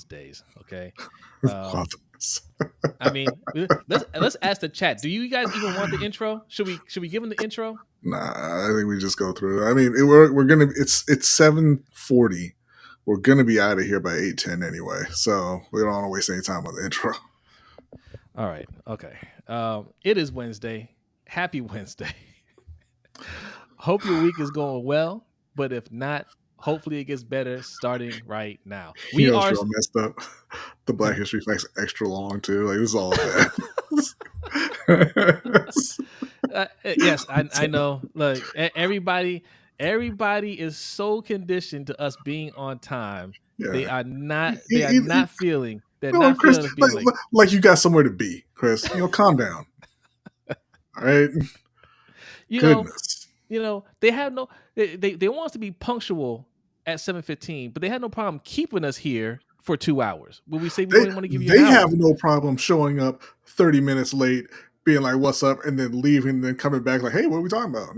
days. Okay. Love Um, this. I mean, let's ask the chat. Do you guys even want the intro? Should we give them the intro? Nah, I think we just go through it. I mean, we're gonna. It's 7:40. We're gonna be out of here by 8:10 anyway, so we don't want to waste any time on the intro. All right. Okay. It is Wednesday. Happy Wednesday. Hope your week is going well, but if not, hopefully it gets better starting right now. You We know, it's are. real messed up. The Black History Fact's extra long too. Like this is all bad. Yes, I know. Look, everybody is so conditioned to us being on time. They Yeah. are not. They are You not feeling. They're know what, not Chris? feeling us being late. Like you got somewhere to be, Chris. Calm down. All right. You know, Goodness. they have no. They want us to be punctual at 7:15, but they had no problem keeping us here for 2 hours. Will we say we They only want to give you an they hour? have no problem showing up 30 minutes late, being like, "What's up?" and then leaving, and then coming back like, "Hey, what are we talking about?"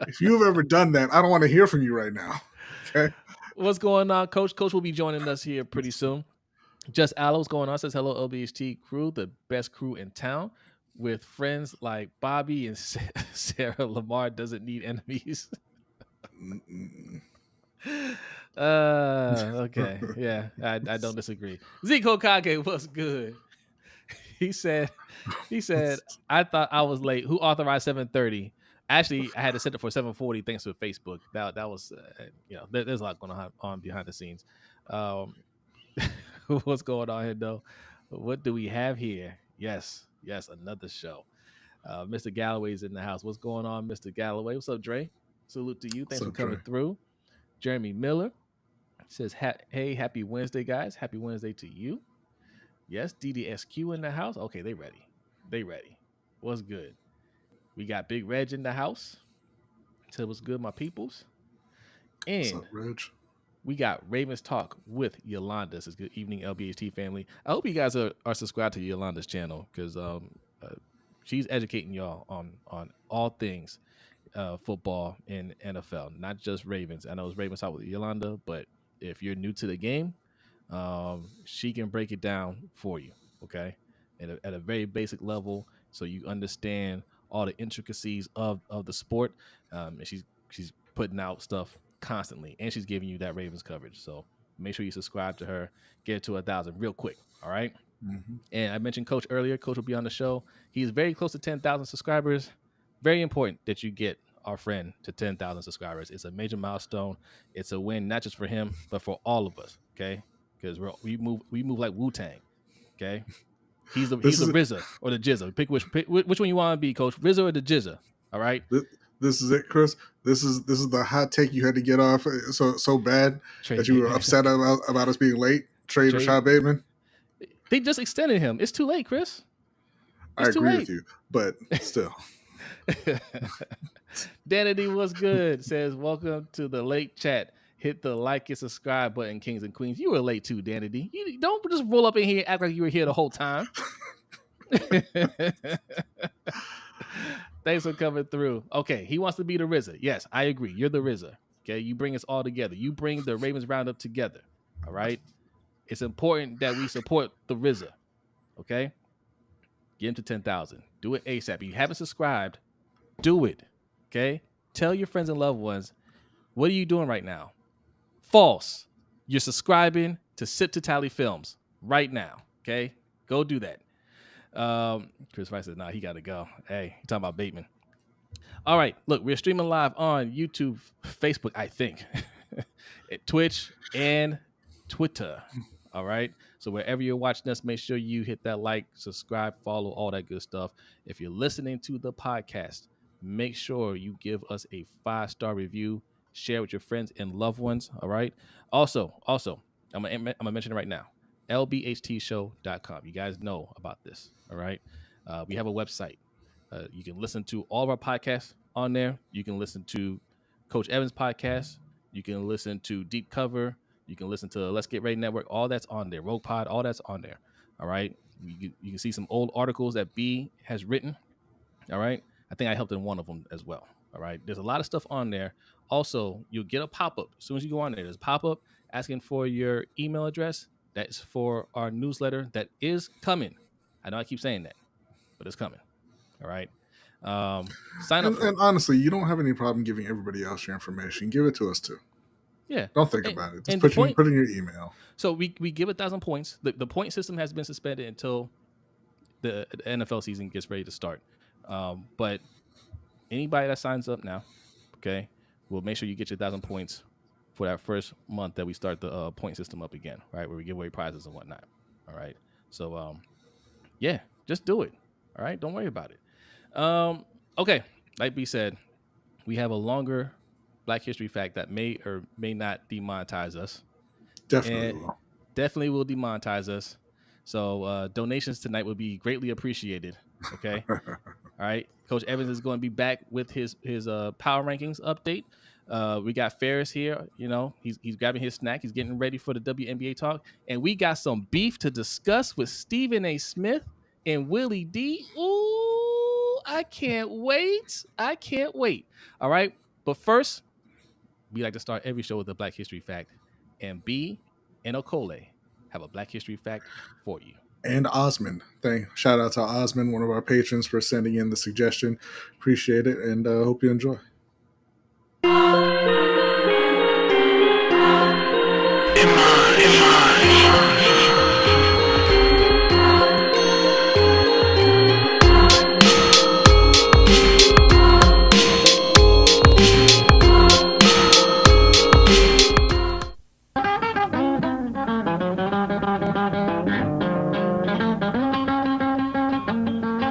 If you've ever done that, I don't want to hear from you right now. Okay. What's going on, Coach? Coach will be joining us here pretty soon. Just Aloe, what's going on? Says hello, LBHT crew, the best crew in town, with friends like Bobby and Sarah. Lamar doesn't need enemies. Okay, yeah, I don't disagree. Zico Kage, what's good? He said, I thought I was late. Who authorized 7:30? Actually, I had to set it for 7:40 thanks to Facebook. That was, there's a lot going on behind the scenes. Um, what's going on here though? What do we have here? Yes, another show. Mr. Galloway's in the house. What's going on, Mr. Galloway? What's up, Dre? Salute to you. Thanks for So, Dre. coming through. Jeremy Miller says, "Hey, happy Wednesday, guys. Happy Wednesday to you." Yes, DDSQ in the house. Okay, they ready. They ready. What's good? We got Big Reg in the house. Said what's good, my peoples. What's up, And Reg? we got Ravens Talk with Yolanda. Says good evening, LBHT family. I hope you guys are subscribed to Yolanda's channel because she's educating y'all on all things football in NFL, not just Ravens. I know it's Ravens Talk with Yolanda, but if you're new to the game, she can break it down for you. Okay, at a very basic level, so you understand all the intricacies of the sport. And she's putting out stuff constantly, and she's giving you that Ravens coverage. So make sure you subscribe to her. Get it to 1,000 real quick. All right. Mm-hmm. And I mentioned Coach earlier. Coach will be on the show. He's very close to 10,000 subscribers. Very important that you get our friend to 10,000 subscribers. It's a major milestone. It's a win, not just for him, but for all of us. Okay, because we move like Wu Tang. Okay, he's the This is RZA or the Jizza. Pick which one you want to be, Coach. RZA or the Jizza. All right. this is it, Chris. This is the hot take you had to get off so bad Trade that you were upset about us being late. Trade Rashad Bateman. They just extended him. It's too late, Chris. I It's too agree late. with you, but still. Danity was good. Says welcome to the late chat. Hit the like and subscribe button, kings and queens. You were late too, Danity. You don't just roll up in here and act like you were here the whole time. Thanks for coming through. Okay, he wants to be the RZA. Yes, I agree. You're the RZA. Okay, you bring us all together. You bring the Ravens Roundup together. All right. It's important that we support the RZA. Okay, get him to 10,000. Do it ASAP. If you haven't subscribed, do it. Okay, tell your friends and loved ones. What are you doing right now? False. You're subscribing to Sip to Tally Films right now. Okay, go do that. Chris Rice says, "Nah, he got to go." Hey, you talking about Bateman? All right, look, we're streaming live on YouTube, Facebook, I think, Twitch, and Twitter. All right, so wherever you're watching us, make sure you hit that like, subscribe, follow, all that good stuff. If you're listening to the podcast, make sure you give us a 5-star review, share with your friends and loved ones. All right. Also, I'm gonna mention it right now. LBHTShow.com. You guys know about this. All right. We have a website. You can listen to all of our podcasts on there. You can listen to Coach Evans' podcast. You can listen to Deep Cover. You can listen to Let's Get Ready Network. All that's on there. Rogue Pod, all that's on there. All right. You can see some old articles that B has written. All right. I think I helped in one of them as well. All right. There's a lot of stuff on there. Also, you'll get a pop-up. As soon as you go on there, there's a pop-up, asking for your email address. That's for our newsletter that is coming. I know I keep saying that, but it's coming. All right. Sign up for And it. honestly, you don't have any problem giving everybody else your information. Give it to us too. Yeah. Don't think about it. Just And the point, put in your email. so we give 1,000 points. The point system has been suspended until the NFL season gets ready to start. But anybody that signs up now, okay, we'll make sure you get your 1,000 points for that first month that we start the point system up again, right? Where we give away prizes and whatnot. All right. So yeah, just do it. All right. Don't worry about it. Okay. Like we said, we have a longer Black History fact that may or may not demonetize us. Definitely And will. definitely will demonetize us. So donations tonight would be greatly appreciated. Okay. All right. Coach Evans is going to be back with his power rankings update. We got Ferris here. You know, he's grabbing his snack. He's getting ready for the WNBA talk. And we got some beef to discuss with Stephen A. Smith and Willie D. Ooh, I can't wait. I can't wait. All right. But first, we like to start every show with a Black History fact. And B and Okole have a Black History fact for you. And Osmond. Shout out to Osmond, one of our patrons, for sending in the suggestion. Appreciate it, and hope you enjoy.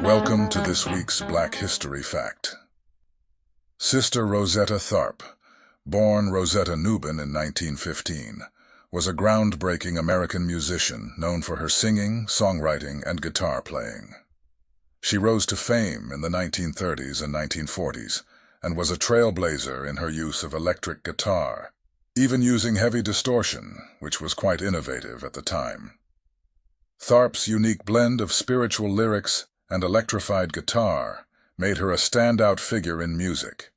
Welcome to this week's Black History Fact. Sister Rosetta Tharpe, born Rosetta Newben in 1915, was a groundbreaking American musician known for her singing, songwriting, and guitar playing. She rose to fame in the 1930s and 1940s and was a trailblazer in her use of electric guitar, even using heavy distortion, which was quite innovative at the time. Tharpe's unique blend of spiritual lyrics and electrified guitar made her a standout figure in music.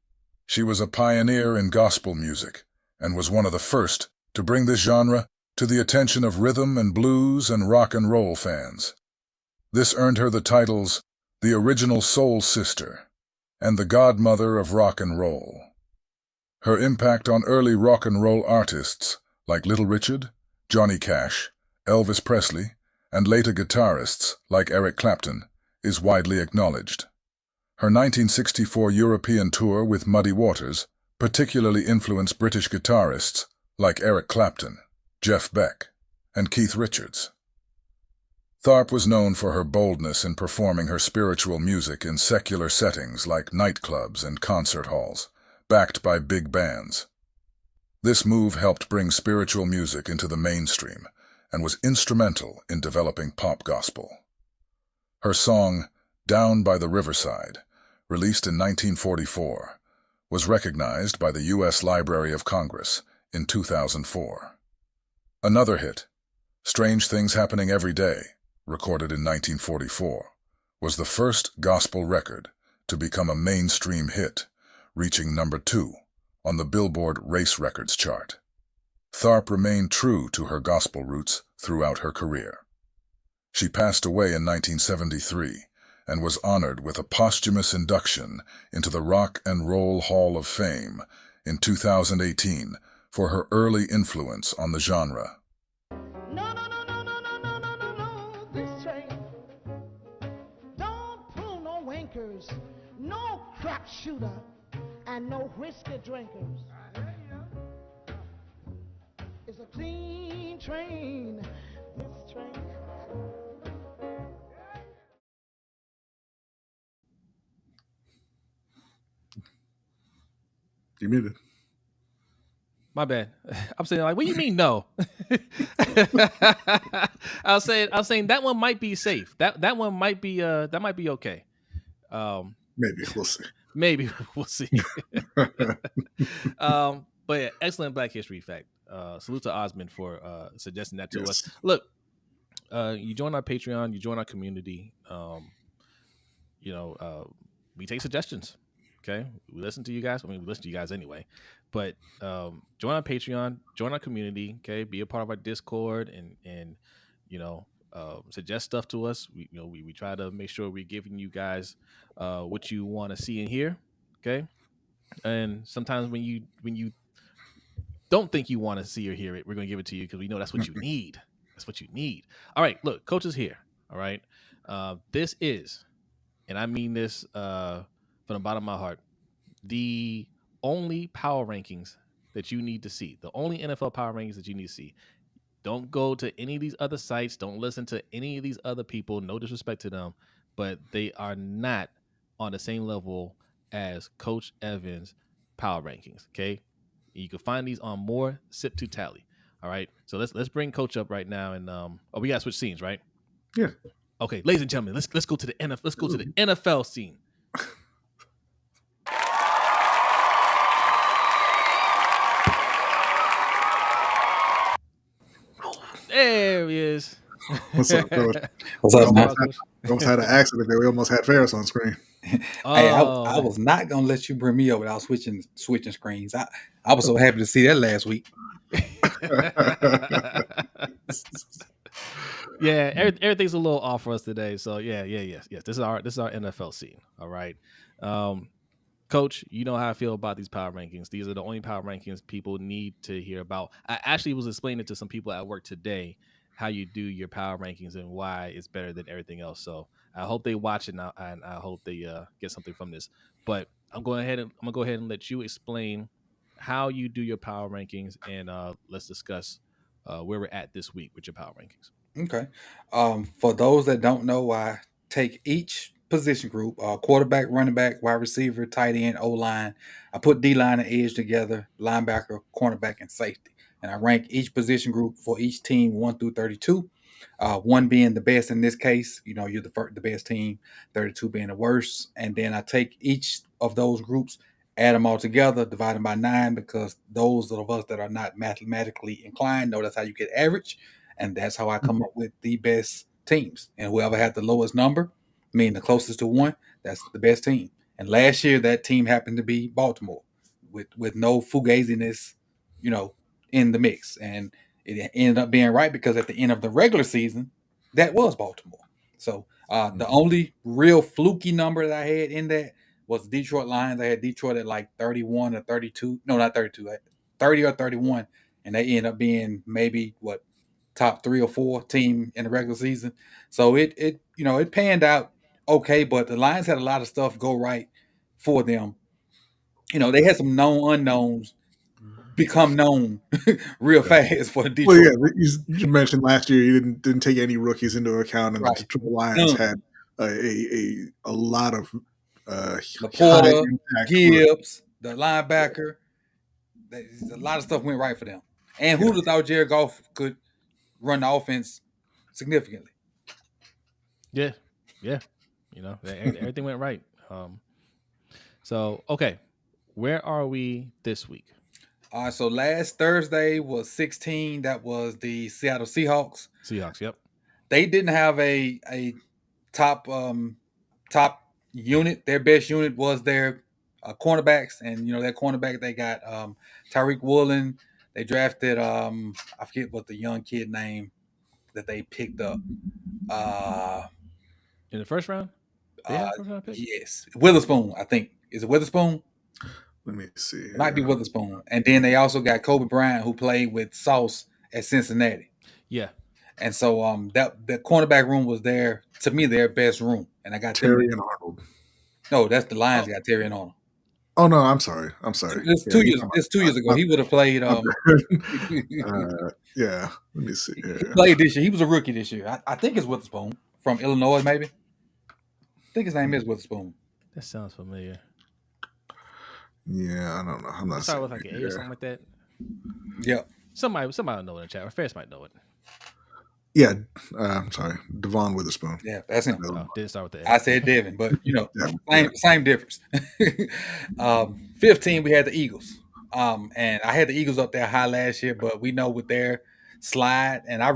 She was a pioneer in gospel music and was one of the first to bring this genre to the attention of rhythm and blues and rock and roll fans. This earned her the titles the original soul sister and the godmother of rock and roll. Her impact on early rock and roll artists like Little Richard, Johnny Cash, Elvis Presley, and later guitarists like Eric Clapton is widely acknowledged. Her 1964 European tour with Muddy Waters particularly influenced British guitarists like Eric Clapton, Jeff Beck, and Keith Richards. Tharpe was known for her boldness in performing her spiritual music in secular settings like nightclubs and concert halls, backed by big bands. This move helped bring spiritual music into the mainstream and was instrumental in developing pop gospel. Her song, Down by the Riverside, released in 1944, was recognized by the U.S. Library of Congress in 2004. Another hit, Strange Things Happening Every Day, recorded in 1944, was the first gospel record to become a mainstream hit, reaching number 2 on the Billboard Race Records chart. Tharpe remained true to her gospel roots throughout her career. She passed away in 1973 and was honored with a posthumous induction into the Rock and Roll Hall of Fame in 2018 for her early influence on the genre. No, this train don't pull no winkers, no crap shooter, and no whiskey drinkers. It's a clean train, this train. You muted. My bad. I'm saying, like, what do you mean no? I was saying that one might be safe. That one might be okay. Maybe we'll see. Maybe we'll see. But yeah, excellent Black History fact. Salute to Osmond for suggesting that to us. Look, you join our Patreon, you join our community. We take suggestions. Okay, we listen to you guys. I mean, we listen to you guys anyway, but join our Patreon, join our community. Okay, be a part of our Discord, and you know, suggest stuff to us. We try to make sure we're giving you guys what you want to see and hear. Okay, and sometimes when you don't think you want to see or hear it, we're going to give it to you because we know that's what you need. That's what you need. All right, look, Coach is here. All right, this is, and I mean this from the bottom of my heart, the only power rankings that you need to see. The only NFL power rankings that you need to see. Don't go to any of these other sites. Don't listen to any of these other people. No disrespect to them, but they are not on the same level as Coach Evans' power rankings. Okay, you can find these on more Sip to Tally. All right, so let's bring Coach up right now, and we gotta switch scenes, right? Yeah. Okay, ladies and gentlemen, let's go to the NFL. Let's go to the NFL scene. There he is. What's up, Coach? What's up, man? We almost had an accident there. We almost had Ferris on screen. Hey, I was not gonna let you bring me up without switching screens. I was so happy to see that last week. Yeah, everything's a little off for us today. So yes. This is our NFL scene. All right, Coach, you know how I feel about these power rankings. These are the only power rankings people need to hear about. I actually was explaining to some people at work today how you do your power rankings and why it's better than everything else. So I hope they watch it now, and I hope they get something from this. But I'm gonna go ahead and let you explain how you do your power rankings, and let's discuss where we're at this week with your power rankings. Okay. For those that don't know, I take each position group: quarterback, running back, wide receiver, tight end, O line. I put D line and edge together: linebacker, cornerback, and safety. And I rank each position group for each team 1 through 32. 1 being the best in this case, you're the best team. 32 being the worst, and then I take each of those groups, add them all together, divide them by 9, because those of us that are not mathematically inclined know that's how you get average, and that's how I come up with the best teams. And whoever had the lowest number, meaning the closest to 1, that's the best team. And last year, that team happened to be Baltimore, with no fugaziness, in the mix. And it ended up being right because at the end of the regular season, that was Baltimore. So the only real fluky number that I had in that was Detroit Lions. I had Detroit at like 31 or 32. No, not 32. 30 or 31. And they ended up being maybe, top 3 or 4 team in the regular season. So it panned out okay, but the Lions had a lot of stuff go right for them. They had some known unknowns become known real fast for the Detroit. Well, yeah, you mentioned last year you didn't take any rookies into account, and Right. the Detroit Lions had a lot of Laporta, Gibbs, the linebacker. A lot of stuff went right for them. And who'd have thought Jared Goff could run the offense significantly? Yeah. Everything went right. So okay, where are we this week? So last Thursday was 16. That was the Seattle Seahawks. Yep. They didn't have a top unit. Their best unit was their cornerbacks, and that cornerback they got Tyreek Woolen. They drafted I forget what the young kid name that they picked up in the first round. Yes, Witherspoon. I think is it Witherspoon. Let me see. It might be Witherspoon. And then they also got Kobe Bryant, who played with Sauce at Cincinnati. Yeah. And so that the cornerback room was their best room. And I got Terry and Arnold. No, that's the Lions got Terry and Arnold. Oh no, I'm sorry. It's 2 years. It's 2 years ago. He would have played. Yeah. Let me see. Yeah. He played this year. He was a rookie this year. I think it's Witherspoon from Illinois, maybe. I think his name is Witherspoon. That sounds familiar. Yeah, I don't know. I'm not. Start with like an A or something like that. Yeah. Somebody will know in the chat. Or Ferris might know it. Yeah, I'm sorry, Devon Witherspoon. Yeah, that's him. Didn't start with the A. I said Devin, but same difference. 15, we had the Eagles. And I had the Eagles up there high last year, but we know with their slide, and I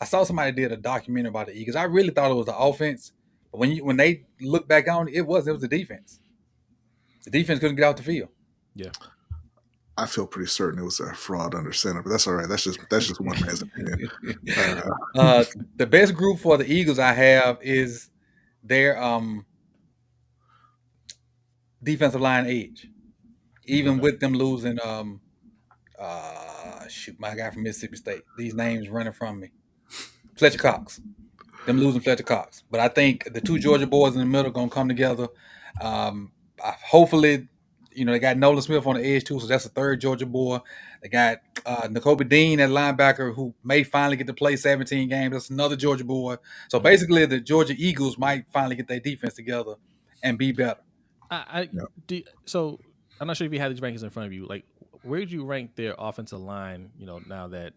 saw somebody did a documentary about the Eagles. I really thought it was the offense, but when they look back on it, it was the defense. The defense couldn't get out the field. Yeah. I feel pretty certain it was a fraud under center, but that's all right. That's just one man's opinion. The best group for the Eagles I have is their defensive line edge. Even with them losing my guy from Mississippi State. These names running from me. Fletcher Cox. Them losing Fletcher Cox. But I think the two Georgia boys in the middle are gonna come together. Hopefully, they got Nolan Smith on the edge too, so that's a third Georgia boy. They got Nakobe Dean at linebacker, who may finally get to play 17 games. That's another Georgia boy. So basically, the Georgia Eagles might finally get their defense together and be better. So I'm not sure if you have these rankings in front of you. Like, where did you rank their offensive line? Now that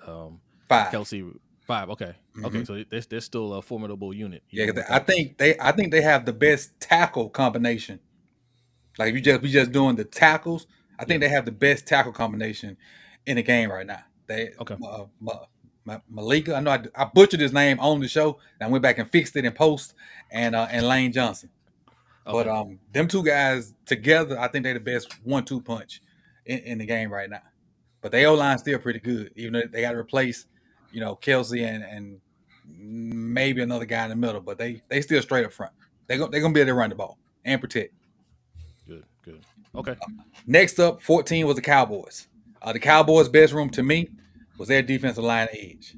5. Kelsey 5. Okay, okay. So they're still a formidable unit. Yeah, I think they have the best tackle combination. Like if we just doing the tackles, I think they have the best tackle combination in the game right now. Malika, I know I butchered his name on the show, and I went back and fixed it in post, and Lane Johnson. Okay. But them two guys together, I think they're the best 1-2 punch in the game right now. But the O-line's still pretty good, even though they got to replace, Kelsey and maybe another guy in the middle. But they still straight up front. They're gonna be able to run the ball and protect. Good. Okay. Next up, 14 was the Cowboys. The Cowboys' best room to me was their defensive line edge.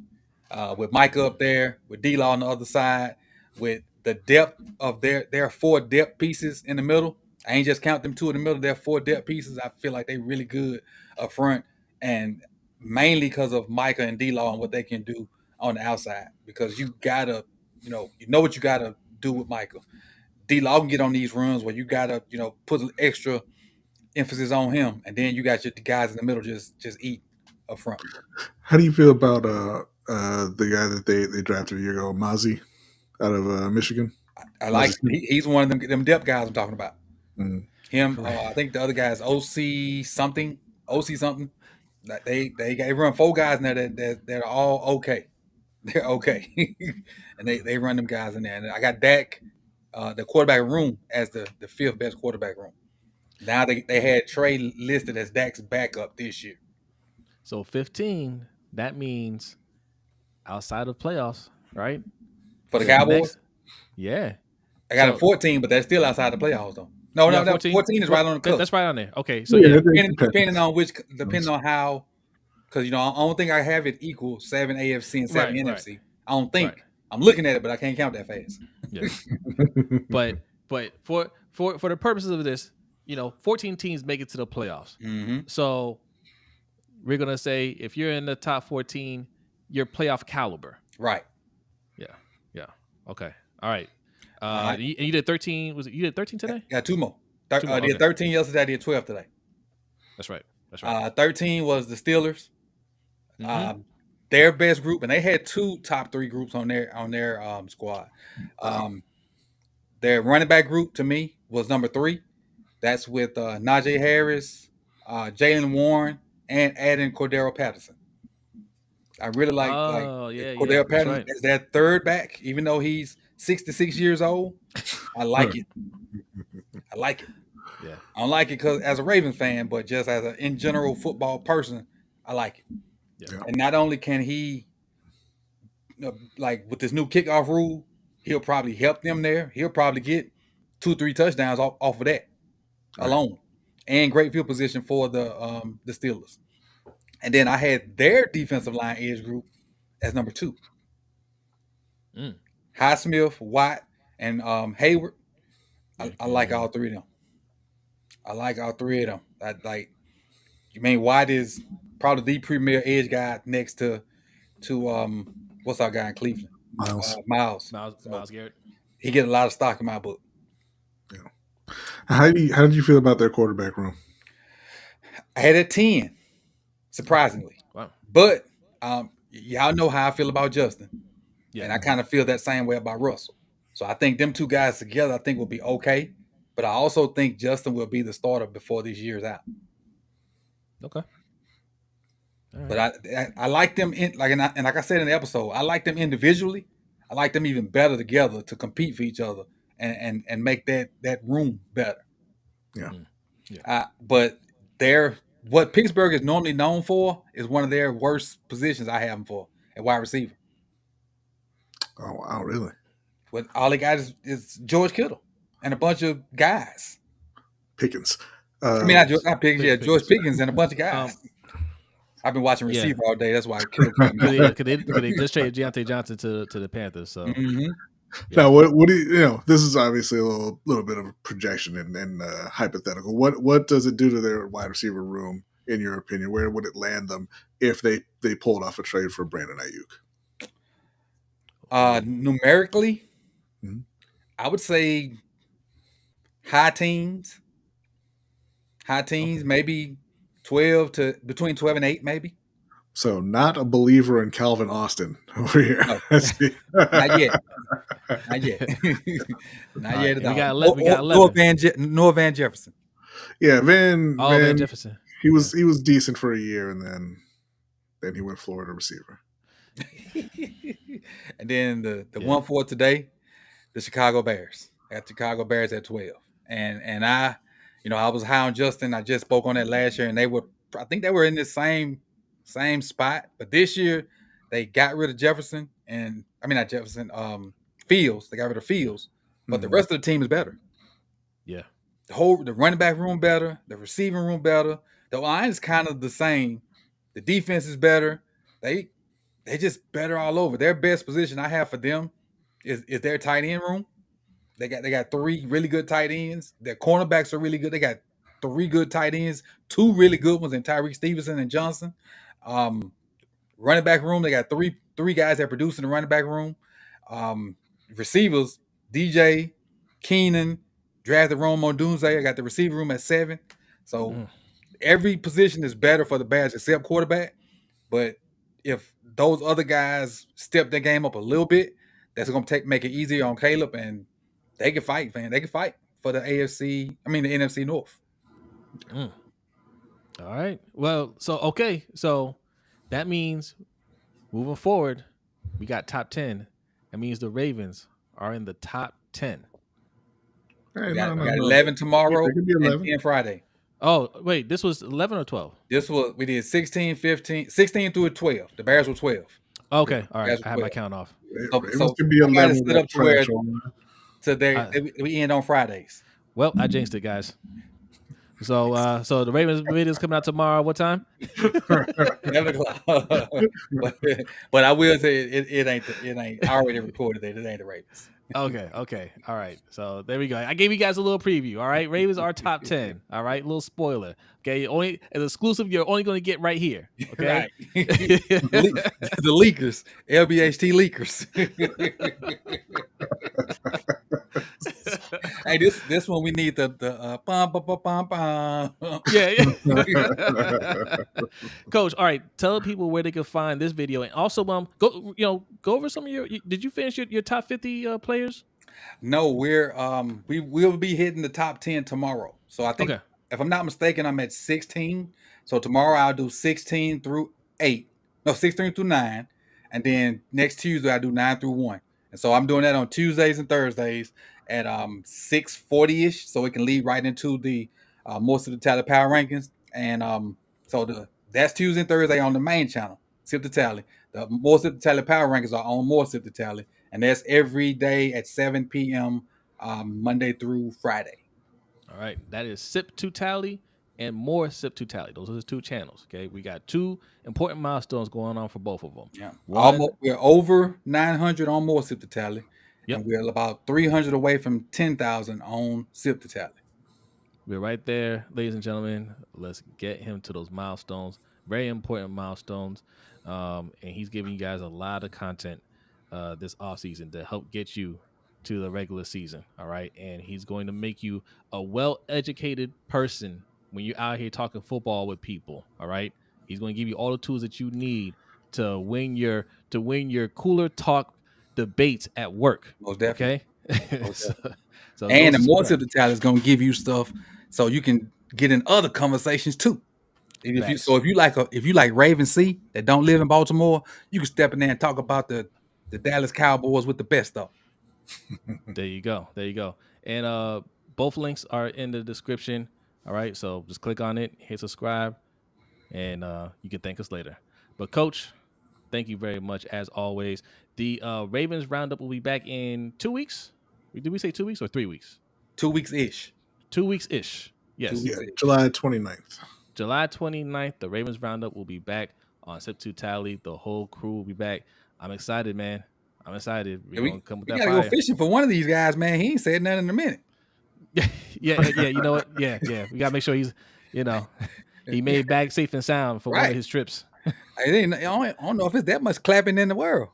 With Micah up there, with D-Law on the other side, with the depth of there are 4 depth pieces in the middle. I ain't just count them 2 in the middle. There are 4 depth pieces. I feel like they're really good up front, and mainly because of Micah and D-Law and what they can do on the outside. Because you gotta, you know what you gotta do with Micah. D-Law can get on these runs where you gotta, put extra emphasis on him, and then you got the guys in the middle just eat up front. How do you feel about the guy that they drafted a year ago, Mozzie, out of Michigan? I like he's one of them depth guys I'm talking about. Mm-hmm. Him, I think the other guy is OC something. They run 4 guys in there that are all okay. They're okay, and they run them guys in there. And I got Dak, the quarterback room, as the 5th best quarterback room. Now they had Trey listed as Dak's backup this year. So 15, that means outside of playoffs, right? For the Cowboys? Yeah. I got a 14, but that's still outside the playoffs, though. No, 14 is right on the cusp. That's right on there. Okay, so depending on how, because I don't think I have it equal 7 AFC and 7 NFC. Right. I don't think. Right. I'm looking at it, but I can't count that fast. Yeah. but for the purposes of this, 14 teams make it to the playoffs. Mm-hmm. So we're gonna say if you're in the top 14, you're playoff caliber. Right. Yeah. Okay. All right. You did 13. You did 13 today? Yeah, 2 more. I did 13 yesterday. I did 12 today. That's right. 13 was the Steelers. Mm-hmm. Their best group, and they had 2 top 3 groups on their squad. Their running back group to me was number 3. That's with Najee Harris, Jalen Warren, and adding Cordero Patterson. I really like Cordero Patterson as their third back, even though he's 66 years old. I like it. Yeah. I don't like it because as a Ravens fan, but just as an in general football person, I like it. Yeah. And not only can he, with this new kickoff rule, he'll probably help them there. He'll probably get 2-3 touchdowns off of that alone, and great field position for the Steelers. And then I had their defensive line edge group as number 2. Highsmith, Watt, and Hayward. I like all 3 of them. Watt is probably the premier edge guy next to what's our guy in Cleveland? Miles Garrett. He get a lot of stock in my book. Yeah. How did you feel about their quarterback room? I had a 10, surprisingly. Wow. But y'all know how I feel about Justin. Yeah. And I kind of feel that same way about Russell. So I think them 2 guys together, I think will be okay. But I also think Justin will be the starter before this year's out. Okay. Right. But I like them and like I said in the episode, I like them individually. I like them even better together to compete for each other and make that room better. Yeah. But what Pittsburgh is normally known for is one of their worst positions I have them for at wide receiver. Oh wow, really? But all they got is George Kittle and a bunch of guys. Pickens. I mean, not Pickens, yeah, George Pickens and a bunch of guys. I've been watching receiver all day. That's why Kittle came out. Could they just traded Jontay Johnson to the Panthers? So now, what do you this is obviously a little bit of a projection and hypothetical. What does it do to their wide receiver room, in your opinion? Where would it land them if they pulled off a trade for Brandon Ayuk? Numerically, I would say high teens, maybe between 12 and 8, maybe. So not a believer in Calvin Austin over here. No, not yet. Not yet. Not yet at all. We got 11. Noah Van Jefferson. Yeah, Van Jefferson. He was decent for a year, and then he went Florida receiver. And then the one for today, the Chicago Bears. At Chicago Bears at 12. And I was high on Justin. I just spoke on that last year, and I think they were in this same spot. But this year they got rid of Jefferson, and I mean not Jefferson, Fields. They got rid of Fields, but the rest of the team is better. Yeah. The running back room better, the receiving room better. The line is kind of the same. The defense is better. They just better all over. Their best position I have for them is their tight end room. They got 3 really good tight ends. Their cornerbacks are really good. They got 3 good tight ends, 2 really good ones in Tyreek Stevenson and Johnson. Running back room, they got three guys that produce in the running back room. Receivers, DJ, Keenan, drafted Rome Odunze. I got the receiver room at 7. So every position is better for the Bears except quarterback. But if those other guys step their game up a little bit, that's going to make it easier on Caleb, and they can fight, man. They can fight for the the NFC North. All right. Well, so that means moving forward, we got top 10. That means the Ravens are in the top 10. Hey, we got 11 tomorrow and 10 Friday. Oh, wait, this was 11 or 12? We did 16, 15, 16 through 12. The Bears were 12. Okay, all right. I have my count off. So can be 11 set up to where we end on Fridays. Well, I jinxed it, guys. So the Ravens video is coming out tomorrow. What time? 11 o'clock. but I will say it ain't. I already recorded it. It ain't the Ravens. Okay. All right. So there we go. I gave you guys a little preview. All right. Ravens are top 10. All right. Little spoiler. Okay. Only an exclusive you're only going to get right here. Okay. Right. the leakers. LBHT leakers. Hey, this one we need the bum, bum, bum, bum, bum. Yeah. Coach, all right. Tell people where they can find this video, and also go over some of your. Did you finish your top 50 players? No, we will be hitting the top 10 tomorrow. So I think if I'm not mistaken, I'm at 16. So tomorrow I'll do 16 through 9, and then next Tuesday I do 9 through 1. And so I'm doing that on Tuesdays and Thursdays at 6:40ish, so it can lead right into the More Sip the Tally Power Rankings. And that's Tuesday and Thursday on the main channel, Sip the Tally. The More Sip the Tally Power Rankings are on More Sip the Tally, and that's every day at 7 p.m. Monday through Friday. All right, that is Sip to Tally and More Sip to Tally. Those are the 2 channels. Okay, we got 2 important milestones going on for both of them. Yeah, we're over 900 on More Sip to Tally. Yep. And we're about 300 away from 10,000 on Sip to Tally. We're right there, ladies and gentlemen. Let's get him to those milestones. Very important milestones. And he's giving you guys a lot of content this offseason to help get you to the regular season. All right. And he's going to make you a well-educated person when you're out here talking football with people. All right. He's going to give you all the tools that you need to win your cooler talk debates at work. Most definitely. Okay. so and the More Sip the Tally is going to give you stuff so you can get in other conversations too. If you like Raven C that don't live in Baltimore, you can step in there and talk about the Dallas Cowboys with the best stuff. There you go. And both links are in the description. All right, so just click on it, hit subscribe, and you can thank us later. But Coach, thank you very much as always. The Ravens roundup will be back in 2 weeks. Did we say 2 weeks or 3 weeks? 2 weeks ish. 2 weeks ish. Yes. Two Yeah, weeks. July 29th. July 29th, the Ravens roundup will be back on Sip 2 Tally. The whole crew will be back. I'm excited, man. I'm excited. We're going to come with We that gotta fire. go fishing for one of these guys, man. He ain't said nothing in a minute. yeah. You know what? Yeah. We got to make sure he's, he made back safe and sound for one of his trips. I don't know if it's that much clapping in the world.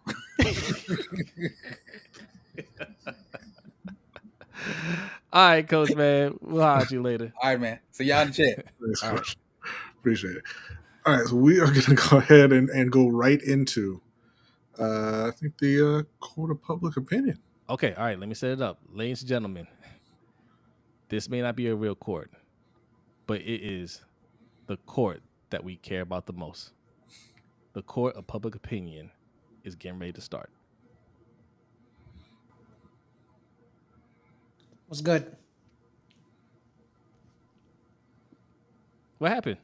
All right, Coach, man. We'll holler at you later. All right, man. See y'all in the chat. Thanks, All Coach. Appreciate it. All right, so we are going to go ahead and go right into, I think, the court of public opinion. Okay, all right. Let me set it up. Ladies and gentlemen, this may not be a real court, but it is the court that we care about the most. The court of public opinion is getting ready to start. What's good? What happened?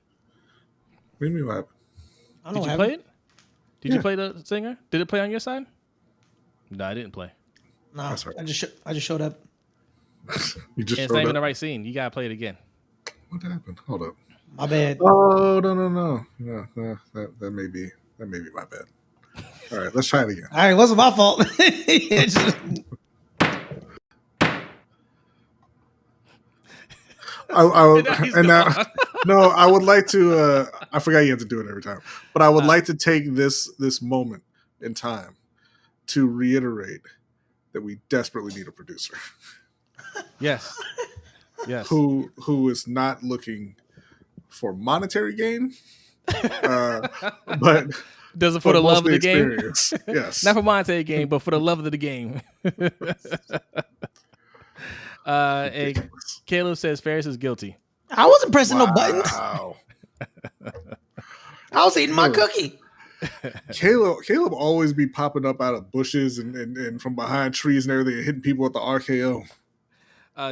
What do you mean what happened? I don't know Did what you play happened. it? Did you play the singer? Did it play on your side? No, I didn't play. No, That's right. I just showed up. You just And it's showed not even up? the right scene. You gotta play it again. What happened? Hold up. My bad. Oh, no. That may be my bad. All right, let's try it again. All right, it wasn't my fault. It's just- I would like to. I forgot you have to do it every time, but I would like to take this moment in time to reiterate that we desperately need a producer Yes. who is not looking for monetary gain, but does it for the love of the game. experience. Yes, Not for monetary game, but for the love of the game. And Caleb says Ferris is guilty. I wasn't pressing no buttons. Wow. I was eating my cookie. Caleb always be popping up out of bushes and from behind trees and everything and hitting people with the RKO.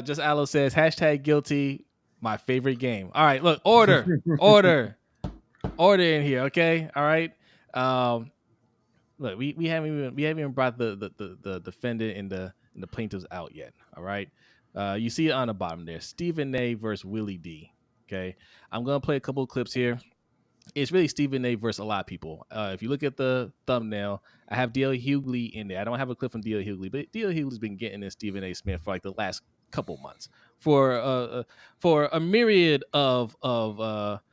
Just Aloe says hashtag guilty. My favorite game. All right, look, order in here, okay? All right. Look, we haven't even brought the defendant and the plaintiffs out yet. All right. You see it on the bottom there. Stephen A versus Willie D. Okay. I'm gonna play a couple of clips here. It's really Stephen A versus a lot of people. If you look at the thumbnail, I have D.L. Hughley in there. I don't have a clip from D.L. Hughley, but D.L. Hughley's been getting in Stephen A. Smith for like the last couple months for a myriad of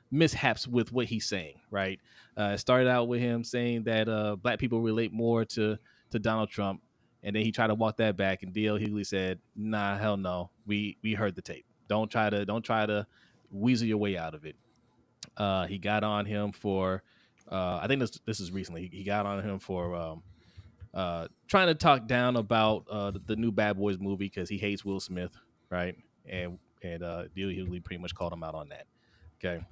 mishaps with what he's saying. Right. It started out with him saying that black people relate more to Donald Trump. And then he tried to walk that back, and D.L. Hughley said, "Nah, hell no. We heard the tape. Don't try to weasel your way out of it." He got on him for, I think this is recently. He got on him for trying to talk down about the new Bad Boys movie because he hates Will Smith, right? And D.L. Hughley pretty much called him out on that. Okay.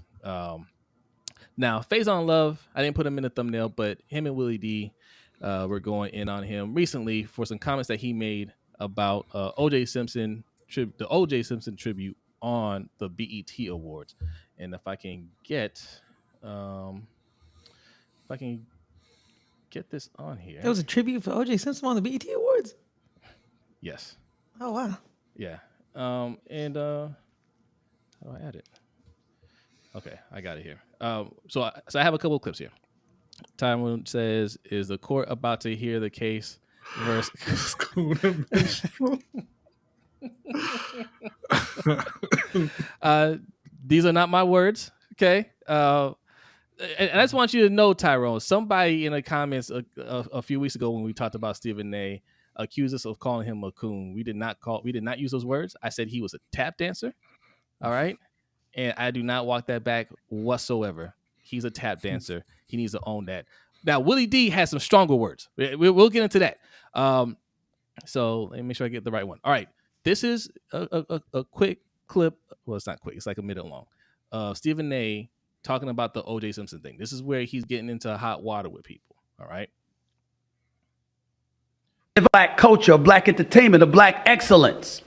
Now, Faison Love, I didn't put him in the thumbnail, but him and Willie D. We're going in on him recently for some comments that he made about O.J. Simpson, the O.J. Simpson tribute on the BET Awards. And if I can get this on here, There was a tribute for O.J. Simpson on the BET Awards. yes, Oh wow. yeah, and how do I add it? Okay, I got it here. So I have a couple of clips here. Tyrone says, "Is the court about to hear the case?" Versus these are not my words, okay? And I just want you to know, Tyrone. Somebody in the comments a few weeks ago when we talked about Stephen A. accused us of calling him a coon. We did not use those words. I said he was a tap dancer. All right, and I do not walk that back whatsoever. He's a tap dancer. He needs to own that. Now, Willie D has some stronger words. We'll get into that. So let me make sure I get the right one. All right. This is a quick clip. Well, it's not quick. It's like a minute long. Stephen A. talking about the O.J. Simpson thing. This is where he's getting into hot water with people. All right. Black culture, black entertainment, of black excellence.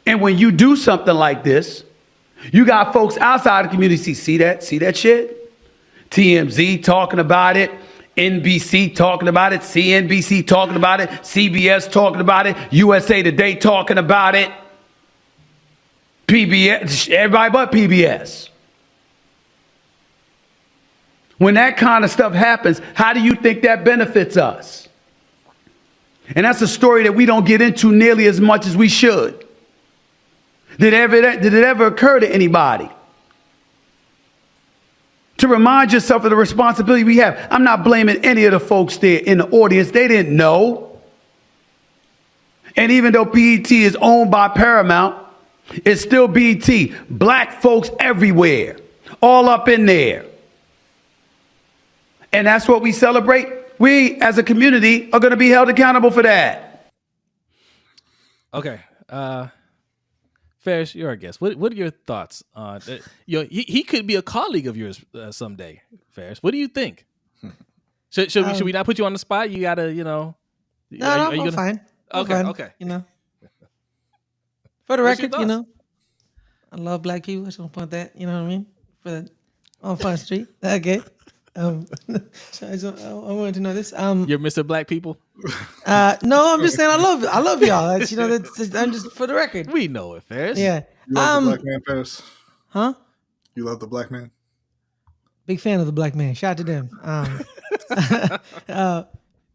And when you do something like this, you got folks outside the community see that shit? TMZ talking about it, NBC talking about it, CNBC talking about it, CBS talking about it, USA Today talking about it, PBS, everybody but PBS. When that kind of stuff happens, how do you think that benefits us? And that's a story that we don't get into nearly as much as we should. Did it ever occur to anybody to remind yourself of the responsibility we have? I'm not blaming any of the folks there in the audience. They didn't know. And even though BET is owned by Paramount, it's still BET. Black folks everywhere, all up in there. And that's what we celebrate. We, as a community, are going to be held accountable for that. Okay. Ferris, you're our guest. What are your thoughts on he could be a colleague of yours someday, Ferris. What do you think? Should we not put you on the spot? You gotta, No, I'm fine. Okay. For the record, I love black people. I just want to point that, you know what I mean? On Front Street. Okay. So I wanted to know this. You're Mr. Black People? No, I'm just saying I love y'all. I'm just for the record. We know it, Ferris. Yeah. You love the black man, Ferris? Huh? You love the black man? Big fan of the black man. Shout out to them.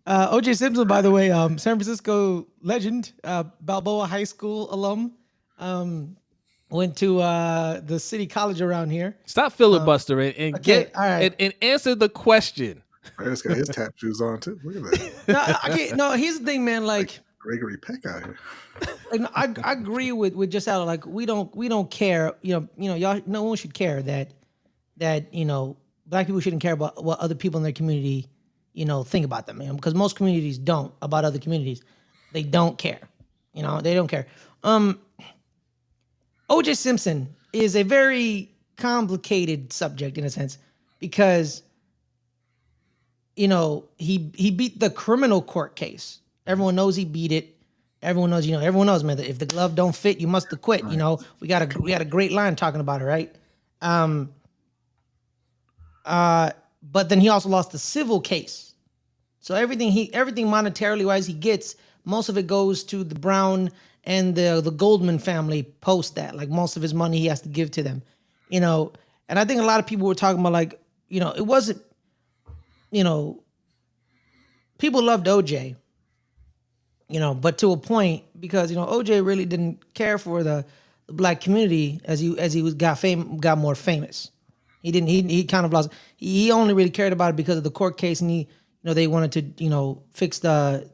OJ Simpson, by the way, San Francisco legend, Balboa High School alum. Went to the city college around here. Stop filibustering and okay, all right. and answer the question. Ferris got his tap shoes on too. Look at that. No, here's the thing, man. Like Gregory Peck out here. I agree with just how we don't care. Y'all. No one should care that black people shouldn't care about what other people in their community think about them, man. Because most communities don't about other communities. They don't care. They don't care. O.J. Simpson is a very complicated subject in a sense because, he beat the criminal court case. Everyone knows he beat it. Everyone knows, man, that if the glove don't fit, you must have quit. Right. We got a great line talking about it, right? But then he also lost the civil case. So everything monetarily wise he gets, most of it goes to the Brown and the Goldman family post that. Like most of his money he has to give to them. And I think a lot of people were talking about it wasn't, people loved OJ, but to a point because, OJ really didn't care for the black community as he got more famous. He kind of lost. He only really cared about it because of the court case, and they wanted to fix the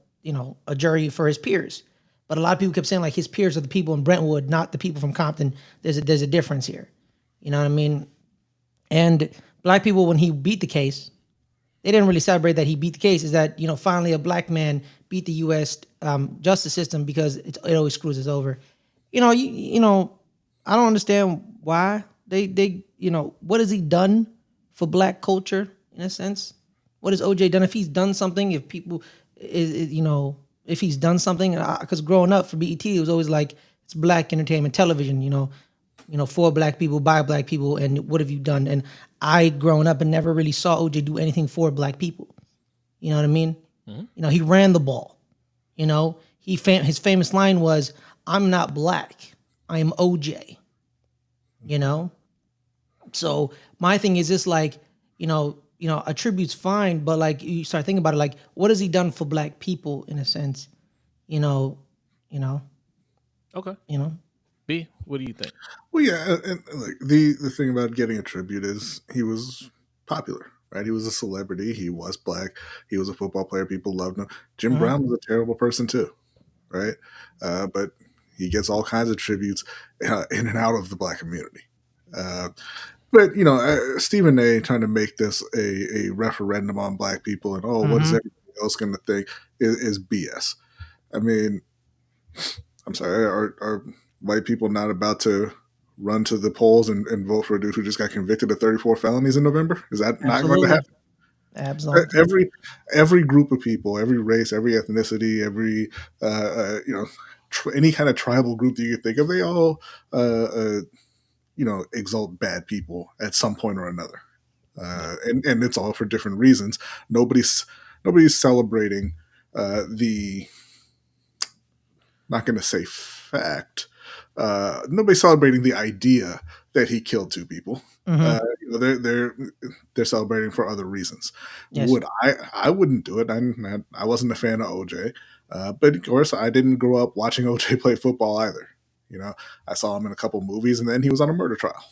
a jury for his peers. But a lot of people kept saying his peers are the people in Brentwood, not the people from Compton. There's a difference here. You know what I mean? And black people, when he beat the case, they didn't really celebrate that he beat the case. Is that finally a black man beat the U.S. Justice system because it always screws us over. I don't understand why they what has he done for black culture in a sense? What has OJ done? If he's done something, if people if he's done something, because growing up for BET, it was always it's black entertainment television, for black people, by black people, and what have you done? And I, growing up, and never really saw OJ do anything for black people. You know what I mean? Mm-hmm. He ran the ball. His famous line was, "I'm not black, I am OJ." So my thing is just a tribute's fine, but you start thinking about it, what has he done for black people in a sense? Okay. B, what do you think? Well, yeah, and the thing about getting a tribute is he was popular, right? He was a celebrity. He was black. He was a football player. People loved him. Jim Brown was a terrible person too, right? But he gets all kinds of tributes in and out of the black community. But Stephen A. trying to make this a referendum on black people and what is everybody else going to think is BS. I mean, I'm sorry, are white people not about to run to the polls and vote for a dude who just got convicted of 34 felonies in November? Is that not going to happen? Absolutely. Every group of people, every race, every ethnicity, every any kind of tribal group that you could think of, they all exalt bad people at some point or another, and it's all for different reasons. Nobody's celebrating the, not going to say fact. Nobody's celebrating the idea that he killed two people. They're celebrating for other reasons. Yes. Would I wouldn't do it. I wasn't a fan of OJ, but of course I didn't grow up watching OJ play football either. I saw him in a couple movies, and then he was on a murder trial.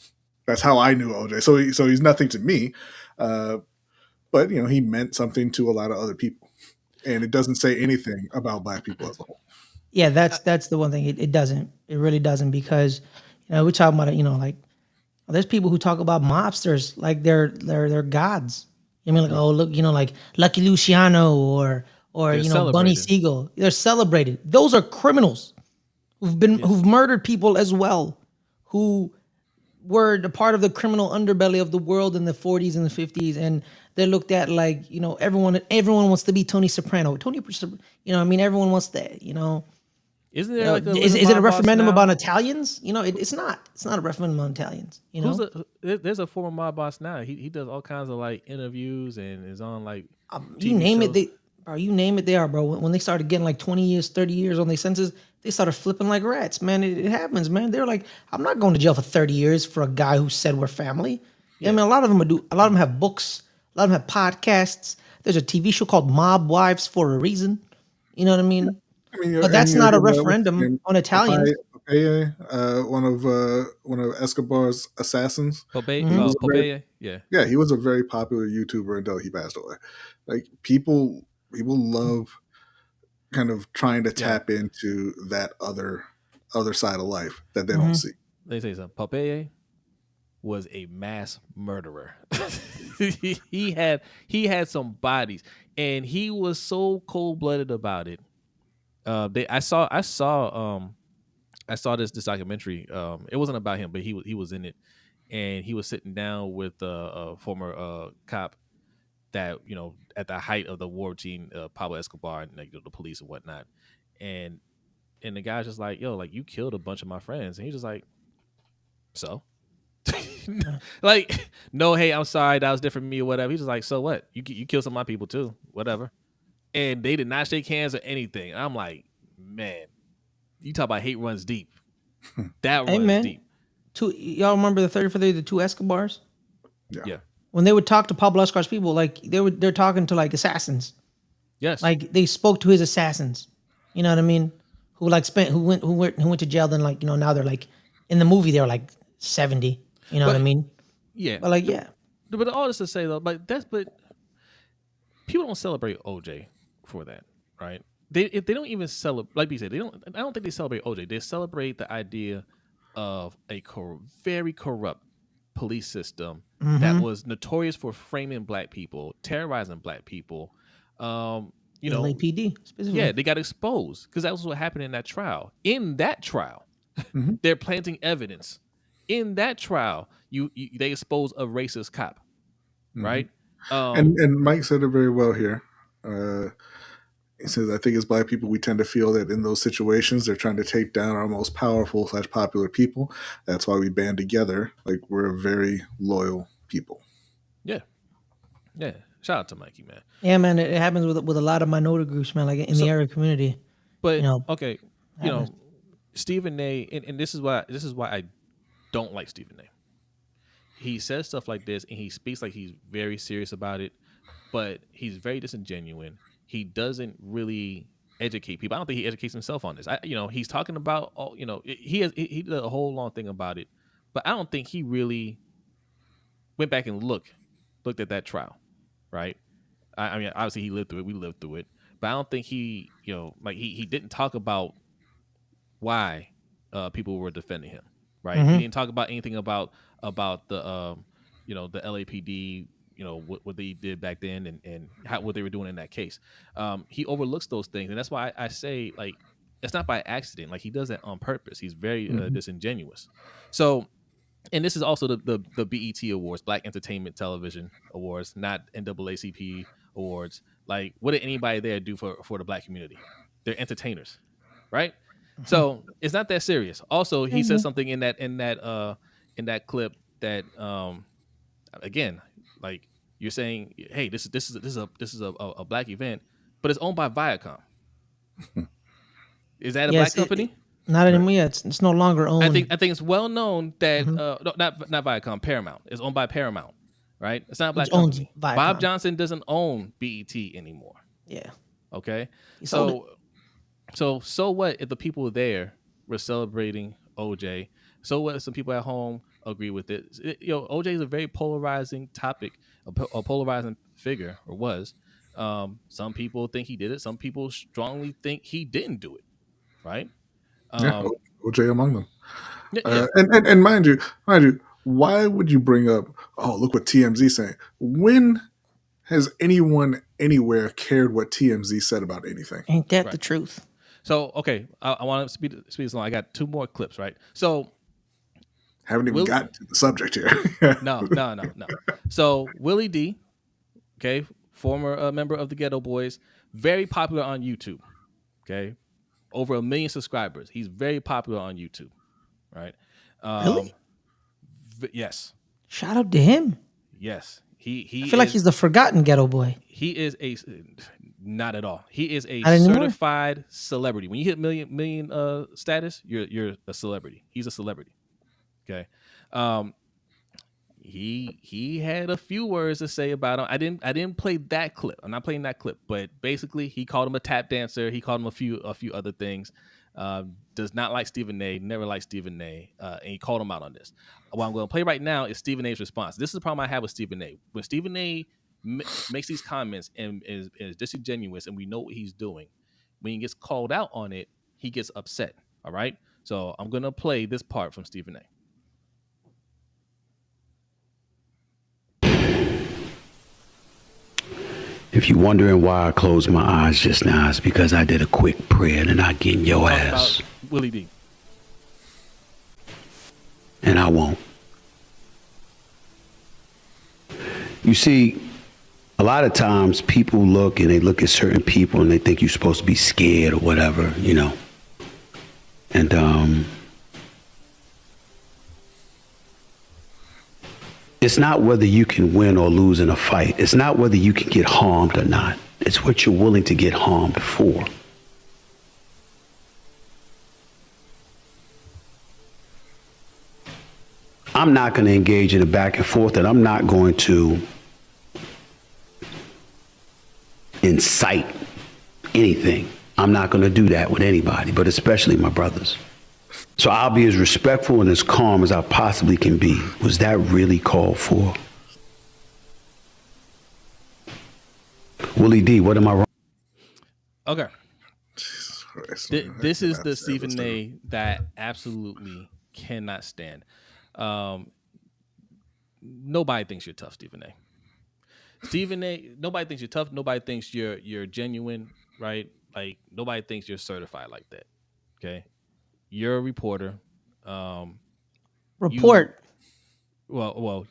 That's how I knew OJ. So he's nothing to me, but he meant something to a lot of other people, and it doesn't say anything about Black people as a whole. Yeah, that's the one thing. It doesn't. It really doesn't, because we're talking about it. Like there's people who talk about mobsters like they're gods. I mean, like, oh look, like Lucky Luciano or Bunny Siegel. They're celebrated. Those are criminals who've murdered people as well, who were a part of the criminal underbelly of the world in the 40s and the 50s, and they're looked at like everyone wants to be Tony Soprano. Everyone wants that. Isn't there is it a referendum about Italians? It's not. It's not a referendum on Italians. There's a former mob boss now. He does all kinds of like interviews and is on like you name it. You name it, they are, bro. When they started getting like 20 years, 30 years on their sentences, they started flipping like rats, man. It happens, man. They're like, I'm not going to jail for 30 years for a guy who said we're family. Yeah. A lot of them a lot of them have books. A lot of them have podcasts. There's a TV show called Mob Wives for a reason. You know what I mean? But that's not a referendum on Italians. One of Escobar's assassins. Popeye, yeah, he was a very popular YouTuber until he passed away. Like people love kind of trying to tap into that other side of life that they don't see. Let me say something. Popeye was a mass murderer. he had some bodies, and he was so cold-blooded about it. I saw this documentary. It wasn't about him, but he was in it, and he was sitting down with a former cop that at the height of the war between Pablo Escobar and the police and whatnot, and the guy's just like, yo, like, you killed a bunch of my friends, and he's just like, so. Like, no, hey, I'm sorry, that was different from me or whatever. He's just like, so what? You killed some of my people too, whatever. And they did not shake hands or anything. I'm like, man, you talk about hate runs deep. That runs deep. Y'all remember the 30 for 30, the two Escobars? Yeah. When they would talk to Pablo Escobar's people, like they're talking to like assassins. Yes. Like they spoke to his assassins. You know what I mean? Who went to jail, then like now they're like in the movie they're like 70. You know what I mean? Yeah. But like But all this to say though, but people don't celebrate OJ for that, right? They don't even celebrate, like we said, I don't think they celebrate OJ. They celebrate the idea of a very corrupt police system that was notorious for framing Black people, terrorizing Black people. LAPD specifically. Yeah, they got exposed because that was what happened in that trial. In that trial, they're planting evidence. In that trial, they expose a racist cop, right? And Mike said it very well here. He says, I think as Black people, we tend to feel that in those situations, they're trying to take down our most powerful / popular people. That's why we band together. Like, we're a very loyal people. Yeah. Yeah. Shout out to Mikey, man. Yeah, man. It happens with a lot of minority groups, man, like in the Arab community. But, Stephen A., and this is why I don't like Stephen A. He says stuff like this, and he speaks like he's very serious about it, but he's very disingenuous. He doesn't really educate people. I don't think he educates himself on this. He's talking about he did a whole long thing about it, but I don't think he really went back and looked at that trial, right? I mean, obviously he lived through it. We lived through it, but I don't think he didn't talk about why people were defending him, right? He didn't talk about anything about the the LAPD. What they did back then and what they were doing in that case. He overlooks those things, and that's why I say, like, it's not by accident. Like, he does that on purpose. He's very disingenuous. So, and this is also the BET Awards, Black Entertainment Television Awards, not NAACP Awards. Like, what did anybody there do for the Black community? They're entertainers, right? So it's not that serious. Also, he says something in that clip that again, like you're saying, hey, this is a black event, but it's owned by Viacom. Is that a black company? Not anymore. Yeah, it's no longer owned. I think it's well known that no, not Viacom, Paramount. It's owned by Paramount, right? It's not a black company. Bob Johnson doesn't own BET anymore. Yeah. Okay. So what if the people there were celebrating OJ? So what if some people at home agree with it? OJ is a very polarizing topic, a polarizing figure, or was. Some people think he did it. Some people strongly think he didn't do it. Right? OJ among them. Yeah. And mind you, why would you bring up, oh, look what TMZ saying? When has anyone anywhere cared what TMZ said about anything? Ain't that the truth? So, okay, I want to speed this along. I got 2 more clips, right? So, haven't even gotten to the subject here. No. So, Willie D, okay, former member of the Ghetto Boys, very popular on YouTube, okay? Over 1 million subscribers. He's very popular on YouTube, right? Really? Yes. Shout out to him. Yes. I feel like he's the forgotten Ghetto Boy. He is not at all. He is a certified celebrity. When you hit million status, you're a celebrity. He's a celebrity. Okay. He had a few words to say about him. I didn't play that clip. I'm not playing that clip, but basically he called him a tap dancer. He called him a few other things. Does not like Stephen A. Never liked Stephen A. And he called him out on this. What I'm going to play right now is Stephen A.'s response. This is the problem I have with Stephen A. When Stephen A. makes these comments and is disingenuous, and we know what he's doing, when he gets called out on it, he gets upset. All right. So I'm going to play this part from Stephen A. If you're wondering why I closed my eyes just now, it's because I did a quick prayer and I get in your ass. Willie D. And I won't. You see, a lot of times people look at certain people and they think you're supposed to be scared or whatever, And it's not whether you can win or lose in a fight. It's not whether you can get harmed or not. It's what you're willing to get harmed for. I'm not going to engage in a back and forth, and I'm not going to incite anything. I'm not going to do that with anybody, but especially my brothers. So I'll be as respectful and as calm as I possibly can be. Was that really called for? Willie D, what am I wrong? Okay. Jesus Christ, this is the Stephen A. that absolutely cannot stand. Nobody thinks you're tough, Stephen A. Stephen A. Nobody thinks you're tough. Nobody thinks you're genuine, right? Like nobody thinks you're certified like that. Okay. You're a reporter.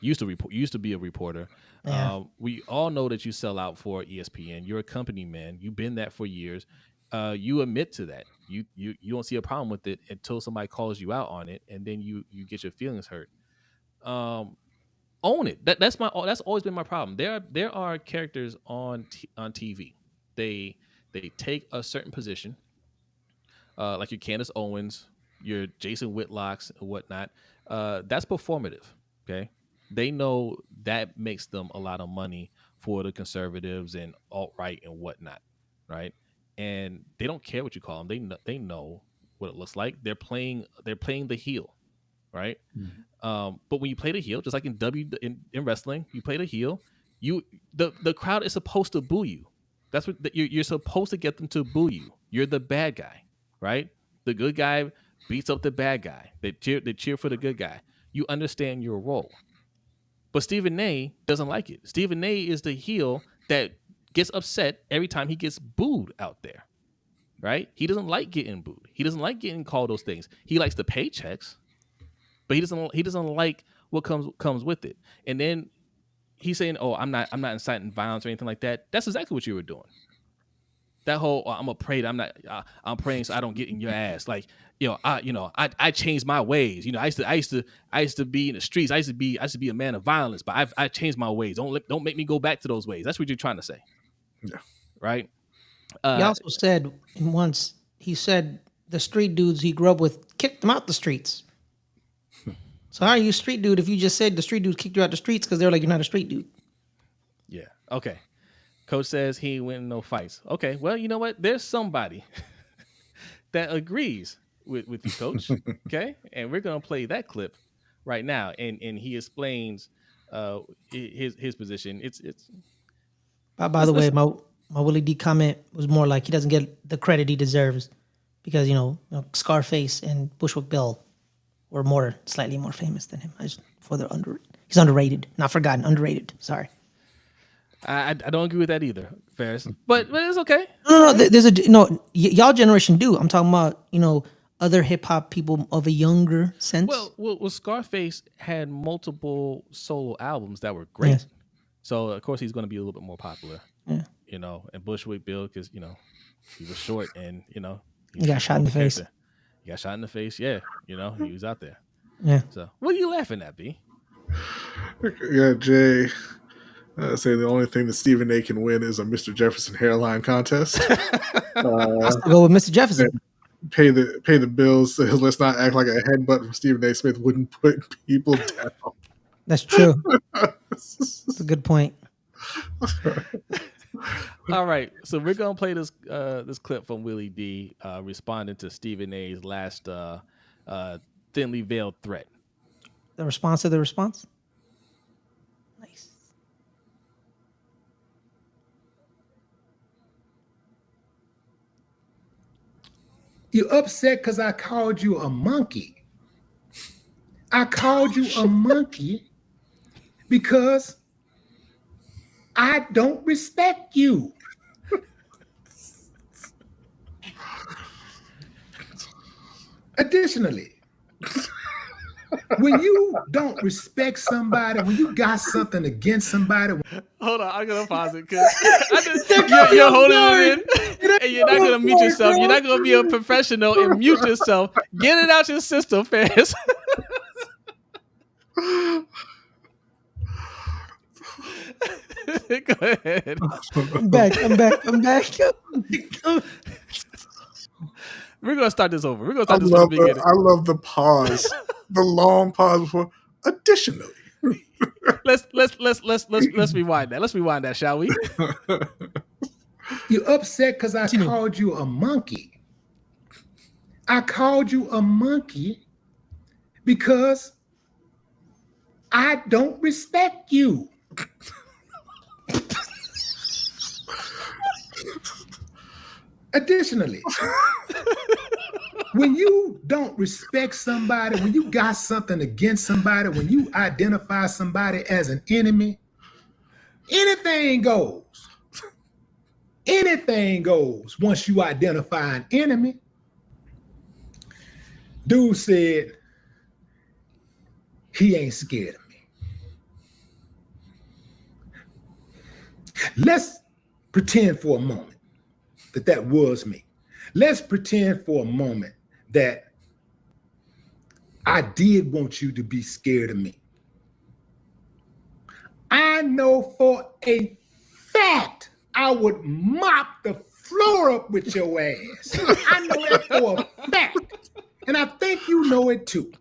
Used to be a reporter. Yeah. We all know that you sell out for ESPN. You're a company man. You've been that for years. You admit to that. You don't see a problem with it until somebody calls you out on it, and then you get your feelings hurt. Own it. That's always been my problem. There are characters on TV. They take a certain position, like your Candace Owens, your Jason Whitlocks and whatnot. That's performative. Okay, they know that makes them a lot of money for the conservatives and alt-right and whatnot, right? And they don't care what you call them. They know what it looks like. They're playing the heel, right? Mm-hmm. But when you play the heel, just like in wrestling, you play the heel. The crowd is supposed to boo you. That's what you're supposed to get them to boo you. You're the bad guy, right? The good guy beats up the bad guy. They cheer for the good guy. You understand your role. But Stephen A. doesn't like it. Stephen A. is the heel that gets upset every time he gets booed out there, right? He doesn't like getting booed. He doesn't like getting called those things. He likes the paychecks, but he doesn't like what comes with it. And then he's saying, "Oh, I'm not inciting violence or anything like that." That's exactly what you were doing. that whole I'm gonna pray that I'm praying so I don't get in your ass. Like, I changed my ways. I used to be in the streets. I used to be a man of violence, but I changed my ways. Don't make me go back to those ways. That's what you're trying to say. Yeah. Right. He also said once, he said the street dudes he grew up with kicked him out the streets. So how are you a street dude if you just said the street dudes kicked you out the streets because they're like, you're not a street dude? Yeah. Okay. Coach says he ain't winning no fights. Okay. Well, you know what? There's somebody that agrees with you, Coach. Okay. And we're going to play that clip right now. And he explains his position. It's By the way, my Willie D comment was more like he doesn't get the credit he deserves because, Scarface and Bushwick Bill were slightly more famous than him. He's underrated. Not forgotten, underrated. Sorry. I don't agree with that either, Ferris. But it's okay. No. Y'all generation do. I'm talking about other hip hop people of a younger sense. Well, Scarface had multiple solo albums that were great. Yes. So of course he's going to be a little bit more popular. Yeah. And Bushwick Bill because he was short and he got shot in the face. He got shot in the face. Yeah, he was out there. Yeah. So what are you laughing at, B? Yeah, Jay. Say the only thing that Stephen A. can win is a Mr. Jefferson hairline contest. I'll still go with Mr. Jefferson. Pay the bills. So let's not act like a headbutt from Stephen A. Smith wouldn't put people down. That's true. That's a good point. All right, so we're gonna play this clip from Willie D responding to Stephen A.'s last thinly veiled threat. The response to the response. Nice. You upset because I called you a monkey. I called you a monkey because I don't respect you. Additionally, when you don't respect somebody, when you got something against somebody. Hold on, I'm gonna pause it because you're holding it in, and you're not gonna mute yourself. You're not gonna be a professional and mute yourself. Get it out your system, fans. Go ahead. I'm back. We're gonna start this over. We're gonna start this from the beginning. I love the pause, the long pause before. Additionally, let's rewind that. Let's rewind that, shall we? You upset because I called you a monkey. I called you a monkey because I don't respect you. Additionally, when you don't respect somebody, when you got something against somebody, when you identify somebody as an enemy, anything goes. Anything goes once you identify an enemy. Dude said he ain't scared of me. Let's pretend for a moment that was me. Let's pretend for a moment that I did want you to be scared of me. I know for a fact I would mop the floor up with your ass. I know that for a fact. And I think you know it too.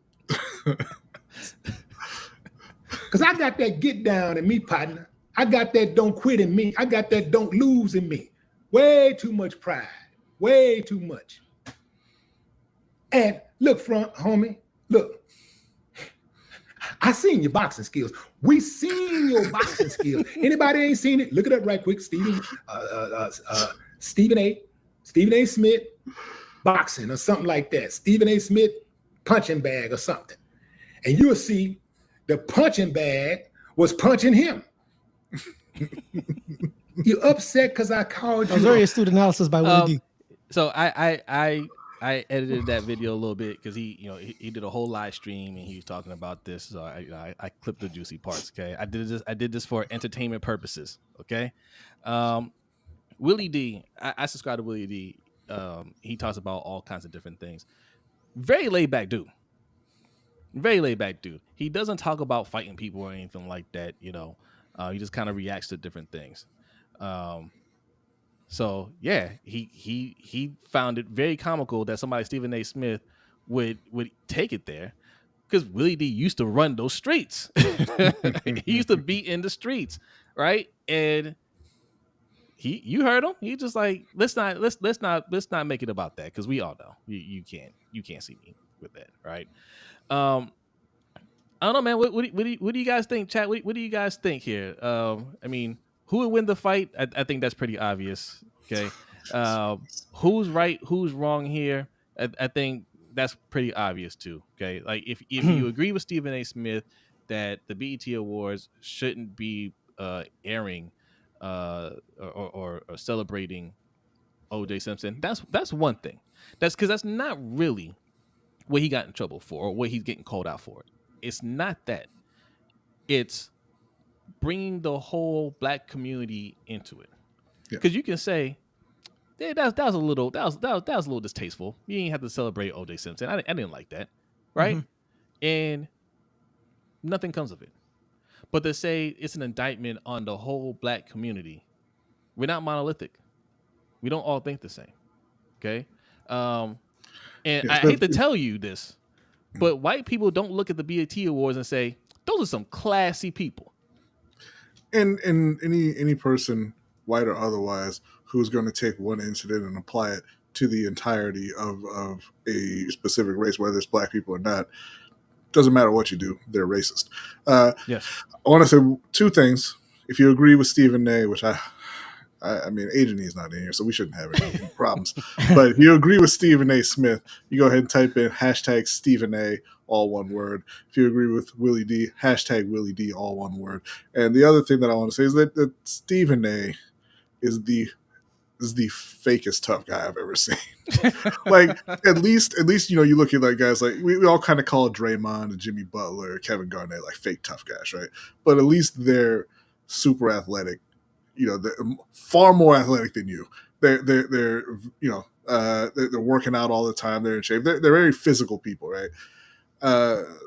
Because I got that get down in me, partner. I got that don't quit in me. I got that don't lose in me. Way too much pride. Way too much. And look, front, homie, look. I seen your boxing skills. We seen your boxing skills. Anybody ain't seen it? Look it up right quick. Stephen A. Smith boxing or something like that. Stephen A. Smith punching bag or something. And you'll see the punching bag was punching him. You upset because I called you. That was very astute analysis by Willie D. So I edited that video a little bit because he did a whole live stream and he was talking about this. So I clipped the juicy parts. Okay, I did this for entertainment purposes. Okay, Willie D, I subscribe to Willie D. He talks about all kinds of different things. Very laid back dude. Very laid back dude. He doesn't talk about fighting people or anything like that. You know, he just kind of reacts to different things. So yeah, he found it very comical that somebody Stephen A. Smith would take it there, because Willie D used to run those streets. He used to be in the streets, right? And you heard him. He just like, let's not make it about that, because we all know you can't see me with that, right? I don't know, man. What do you guys think, chat? What do you guys think here? I mean, who would win the fight? I think that's pretty obvious. Okay, who's right, who's wrong here? I think that's pretty obvious too. Okay, like if you agree with Stephen A. Smith that the BET Awards shouldn't be airing or celebrating O.J. Simpson, that's one thing. That's because that's not really what he got in trouble for or what he's getting called out for. It's not that. It's bringing the whole black community into it. Because you can say, yeah, that was a little distasteful. You didn't have to celebrate O.J. Simpson. I didn't like that, right? And nothing comes of it. But to say it's an indictment on the whole black community, we're not monolithic. We don't all think the same. Okay, and I hate to tell you this, but white people don't look at the BET Awards and say, those are some classy people. And any person, white or otherwise, who's going to take one incident and apply it to the entirety of a specific race, whether it's black people or not, doesn't matter what you do, they're racist. Yes. I want to say two things. If you agree with Stephen A., which I mean, Agent E is not in here, so we shouldn't have any problems. But if you agree with Stephen A. Smith, you go ahead and type in hashtag Stephen A., all one word. If you agree with Willie D, hashtag Willie D, all one word. And the other thing that I want to say is that Stephen A. is the fakest tough guy I've ever seen. Like, at least you look at like guys like we all kind of call Draymond and Jimmy Butler, Kevin Garnett like fake tough guys, right? But at least they're super athletic. They're far more athletic than you. They're working out all the time. They're in shape. They're very physical people, right?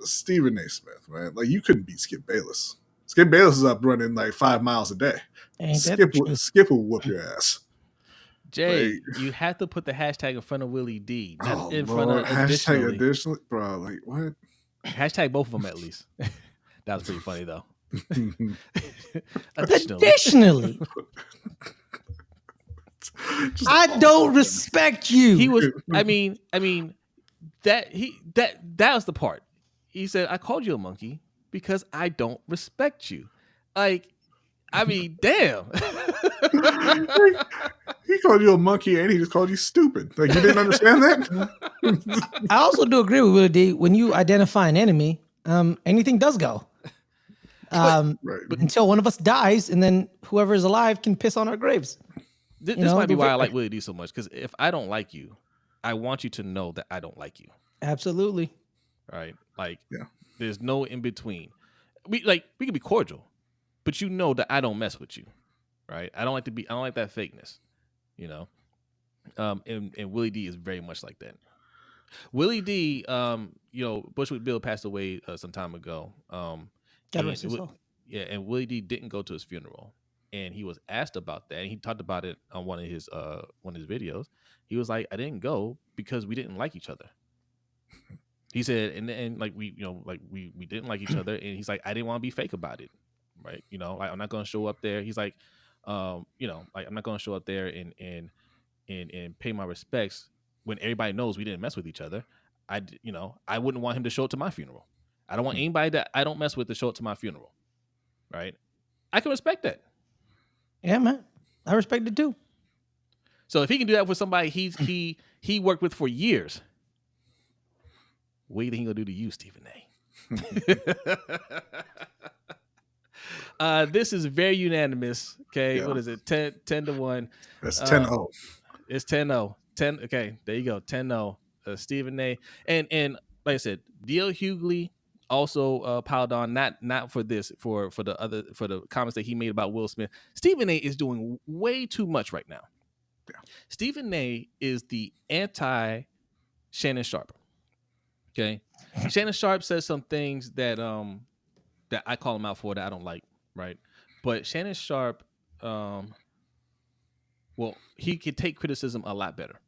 Stephen A. Smith, man, like you couldn't beat Skip Bayless. Skip Bayless is up running like 5 miles a day. Skip will whoop your ass. Jay, you have to put the hashtag in front of Willie D, not in front of hashtag additionally, bro. Like what? Hashtag both of them at least. That was pretty funny though. Additionally. I don't respect you. He was. I mean that was the part. He said, "I called you a monkey because I don't respect you." Like, I mean, damn. He called you a monkey and he just called you stupid. Like, you didn't understand that? I also do agree with Willie D. When you identify an enemy, anything does go. Right. Until one of us dies, and then whoever is alive can piss on our graves. This might be why I like Willie D so much, because if I don't like you, I want you to know that I don't like you. Absolutely. Right? Like, there's no in between. We can be cordial, but you know that I don't mess with you. Right? I don't like that fakeness. And Willie D is very much like that. Willie D, Bushwick Bill passed away some time ago. And Willie D didn't go to his funeral, and he was asked about that, and he talked about it on one of his videos. He was like, "I didn't go because we didn't like each other." He said, and like we didn't like each other, and he's like, "I didn't want to be fake about it, right? Like, I'm not going to show up there." He's like, I'm not going to show up there and pay my respects when everybody knows we didn't mess with each other. I wouldn't want him to show up to my funeral. I don't want anybody that I don't mess with to show up to my funeral. Right? I can respect that. Yeah, man. I respect it too. So if he can do that with somebody he worked with for years, what do you think he's gonna do to you, Stephen A? This is very unanimous. Okay, What is it? 10-1. That's 10-0. It's 10-0. 10. Okay, there you go. 10-0. Stephen A. And like I said, D.L. Hughley also piled on not for this for the comments that he made about Will Smith. Stephen A is doing way too much right now. Yeah. Stephen A is the anti Shannon Sharp. Okay, Shannon Sharp says some things that I call him out for that I don't like, right? But Shannon Sharp, well, he could take criticism a lot better.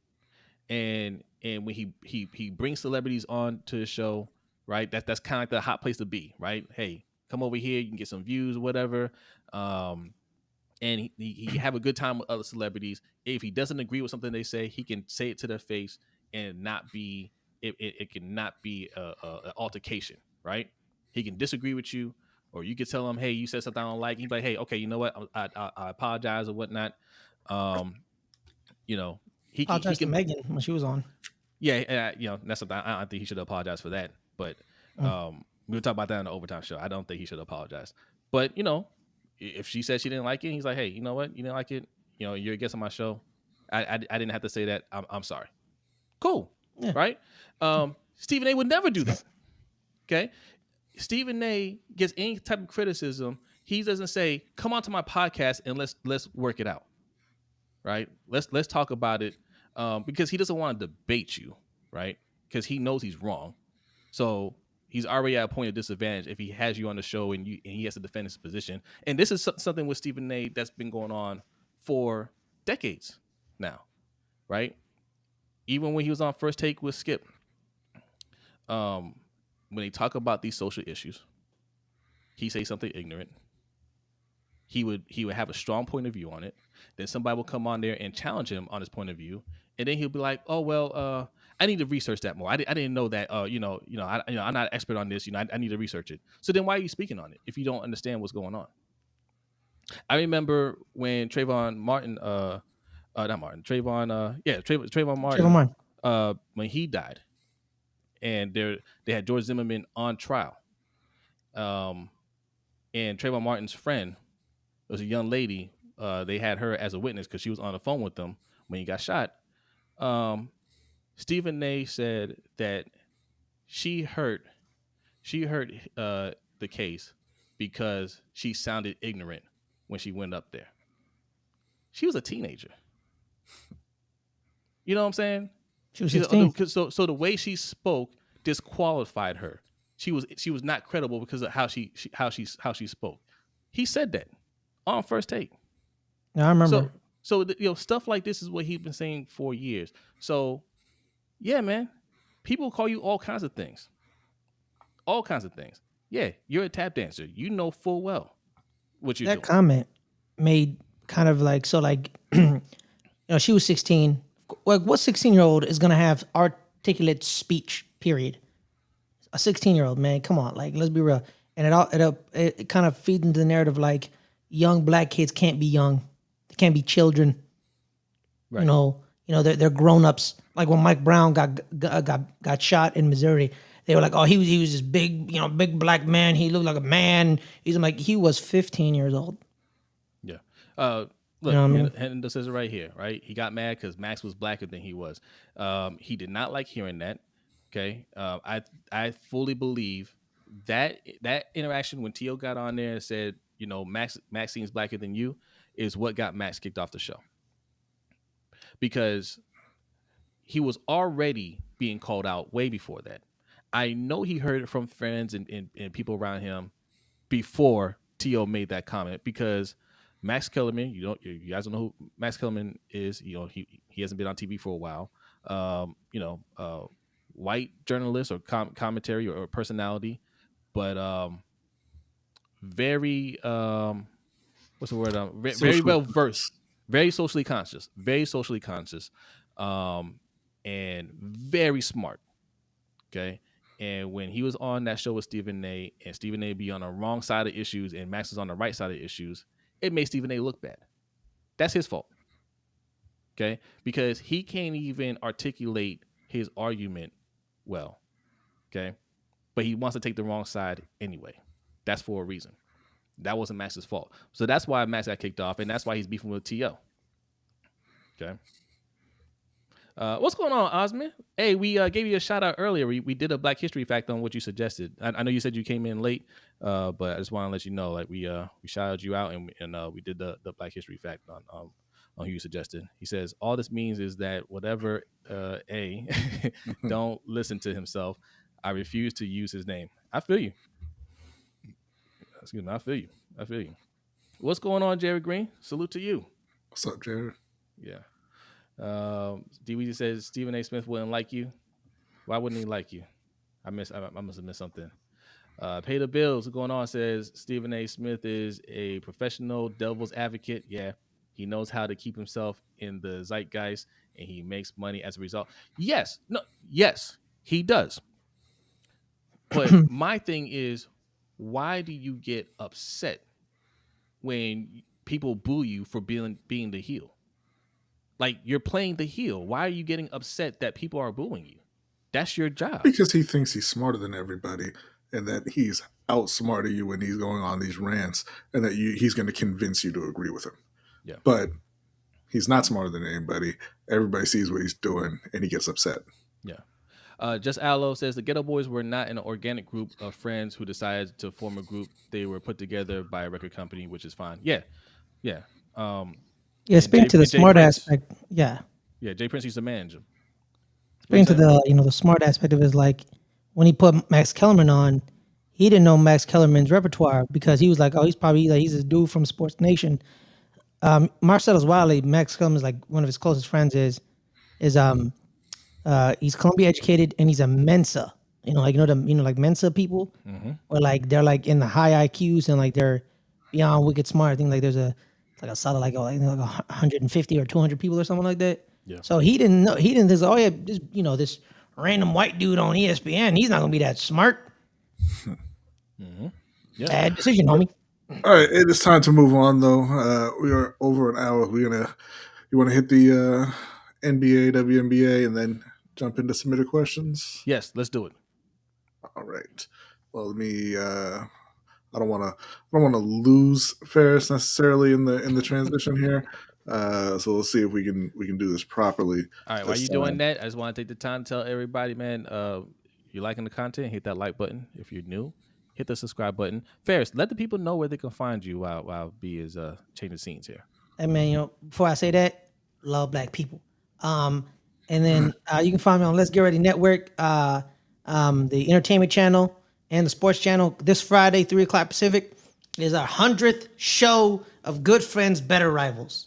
And when he brings celebrities on to the show, right? That's kind of like the hot place to be, right? Hey, come over here, you can get some views or whatever. And he have a good time with other celebrities. If he doesn't agree with something they say, he can say it to their face and not be it cannot be an altercation, right? He can disagree with you, or you could tell him, hey, you said something I don't like. He'd be like, hey, okay, you know what? I apologize or whatnot. You know, he Apologize to can Megan when she was on. Yeah, you know, that's something I don't think he should apologize for that. But we'll talk about that in the overtime show. I don't think he should apologize. But you know, if she said she didn't like it, he's like, hey, you know what? You didn't like it. You know, you're a guest on my show. I didn't have to say that. I'm sorry. Cool. Yeah. Right? Stephen A would never do that. Okay. Stephen A gets any type of criticism. He doesn't say, come on to my podcast and let's work it out. Right? Let's talk about it. Because he doesn't want to debate you, right? Because he knows he's wrong. So he's already at a point of disadvantage if he has you on the show and he has to defend his position. And this is something with Stephen A that's been going on for decades now, right? Even when he was on First Take with Skip, when they talk about these social issues, he say something ignorant. He would have a strong point of view on it. Then somebody will come on there and challenge him on his point of view, and then he'll be like, "Oh well, I need to research that more. I didn't know that. I'm not an expert on this. I need to research it. So then why are you speaking on it if you don't understand what's going on?" I remember when Trayvon Martin, Trayvon Martin, when he died, and they had George Zimmerman on trial, and Trayvon Martin's friend was a young lady. They had her as a witness because she was on the phone with them when he got shot. Stephen A said that she hurt the case because she sounded ignorant when she went up there. She was a teenager. You know what I'm saying? She was 16. So the way she spoke disqualified her. She was not credible because of how she spoke. He said that on First Take. Yeah, I remember. So stuff like this is what he's been saying for years. So yeah, man, people call you all kinds of things. All kinds of things. Yeah, you're a tap dancer. You know full well what you're doing. That comment made kind of like, so like, she was 16. Like, what 16-year-old is gonna have articulate speech? Period. A 16-year-old, man, come on, like, let's be real. And it kind of feeds into the narrative like young black kids can't be young, they can't be children. Right. They're grown-ups. Like when Mike Brown got shot in Missouri, they were like, oh, he was this big, big black man. He looked like a man. He was 15 years old. Yeah. Look, Hendon says it right here, right? He got mad because Max was blacker than he was. He did not like hearing that. Okay. I fully believe that interaction when T.O. got on there and said, Max seems blacker than you, is what got Max kicked off the show. Because he was already being called out way before that. I know he heard it from friends and people around him before T.O. made that comment, because Max Kellerman, you guys don't know who Max Kellerman is. He hasn't been on TV for a while. White journalist or commentary or personality, but very what's the word? Very well versed, very socially conscious, and very smart. Okay. And when he was on that show with Stephen A, and Stephen A be on the wrong side of issues and Max was on the right side of issues, it made Stephen A look bad. That's his fault. Okay. Because he can't even articulate his argument well. Okay. But he wants to take the wrong side anyway. That's for a reason. That wasn't Max's fault. So that's why Max got kicked off, and that's why he's beefing with T.O. Okay. What's going on, Osman? Hey, we gave you a shout out earlier. We did a Black History fact on what you suggested. I know you said you came in late, but I just want to let you know, like we shouted you out and we did the Black History fact on who you suggested. He says all this means is that whatever A don't listen to himself, I refuse to use his name. I feel you. Excuse me. I feel you. What's going on, Jared Green? Salute to you. What's up, Jared? Yeah. DWD says Stephen A. Smith wouldn't like you. Why wouldn't he like you? I must have missed something. Pay the bills. What's going on? Says Stephen A. Smith is a professional devil's advocate. Yeah, he knows how to keep himself in the zeitgeist, and he makes money as a result. Yes, he does. But my thing is, why do you get upset when people boo you for being the heel? Like, you're playing the heel. Why are you getting upset that people are booing you? That's your job. Because he thinks he's smarter than everybody, and that he's outsmarting you when he's going on these rants, and that he's going to convince you to agree with him. Yeah. But he's not smarter than anybody. Everybody sees what he's doing, and he gets upset. Yeah. Just Aloe says the Ghetto Boys were not an organic group of friends who decided to form a group. They were put together by a record company, which is fine. Yeah. Yeah, speaking to the smart aspect, yeah. Yeah, Jay Prince used to manage him. Speaking to the smart aspect of it is like when he put Max Kellerman on, he didn't know Max Kellerman's repertoire because he was like, oh, he's a dude from Sports Nation. Marcellus Wiley, Max Kellerman's like one of his closest friends is he's Columbia educated and he's a Mensa. Like Mensa people, or like they're like in the high IQs and like they're beyond wicked smart. I think like there's a solid like 150 or 200 people or something like that. Yeah. So he didn't know. He didn't think, oh yeah, this random white dude on ESPN. He's not gonna be that smart. Yeah. Bad decision, homie. All right, it is time to move on, though. We are over an hour. You want to hit the NBA, WNBA, and then jump into submitted questions? Yes, let's do it. All right. Well, let me. I don't want to lose Ferris necessarily in the transition here. So we'll see if we can do this properly. All right, while you're doing that, I just want to take the time to tell everybody, man, you're liking the content, hit that like button. If you're new, hit the subscribe button. Ferris, let the people know where they can find you while B is changing scenes here. Hey man, before I say that, love black people. And then you can find me on Let's Get Ready Network, the entertainment channel and the sports channel. This Friday, 3:00 Pacific, is our 100th show of Good Friends, Better Rivals.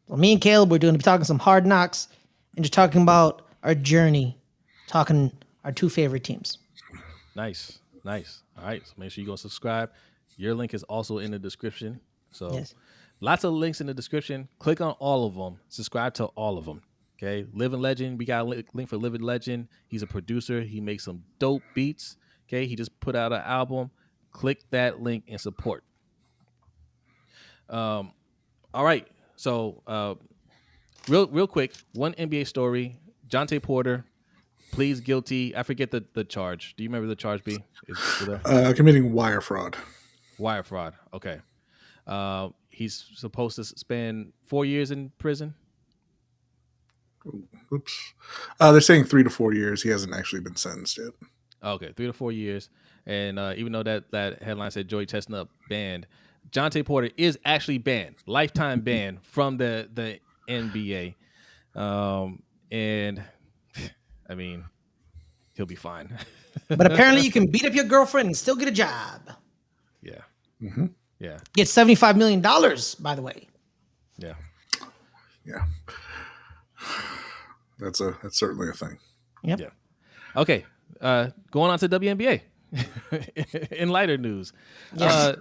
So me and Caleb, we're going to be talking some hard knocks and just talking about our journey, talking our two favorite teams. Nice. All right, so make sure you go subscribe. Your link is also in the description. So yes. Lots of links in the description. Click on all of them. Subscribe to all of them. Okay, Living Legend. We got a link for Living Legend. He's a producer. He makes some dope beats. Okay, he just put out an album. Click that link and support. All right. So, real quick, one NBA story. Jontay Porter pleads guilty. I forget the charge. Do you remember the charge, B? Committing wire fraud. Wire fraud. Okay. He's supposed to spend 4 years in prison. Oops. They're saying 3 to 4 years. He hasn't actually been sentenced yet. Okay, 3 to 4 years. And even though that headline said Joey Chestnut banned, Jontay Porter is actually banned, lifetime ban from the NBA. And I mean, he'll be fine. But apparently you can beat up your girlfriend and still get a job. Yeah. Mm-hmm. Yeah. Get $75 million, by the way. Yeah. Yeah. That's certainly a thing. Yep. Yeah. Okay. Going on to WNBA. In lighter news. Yes.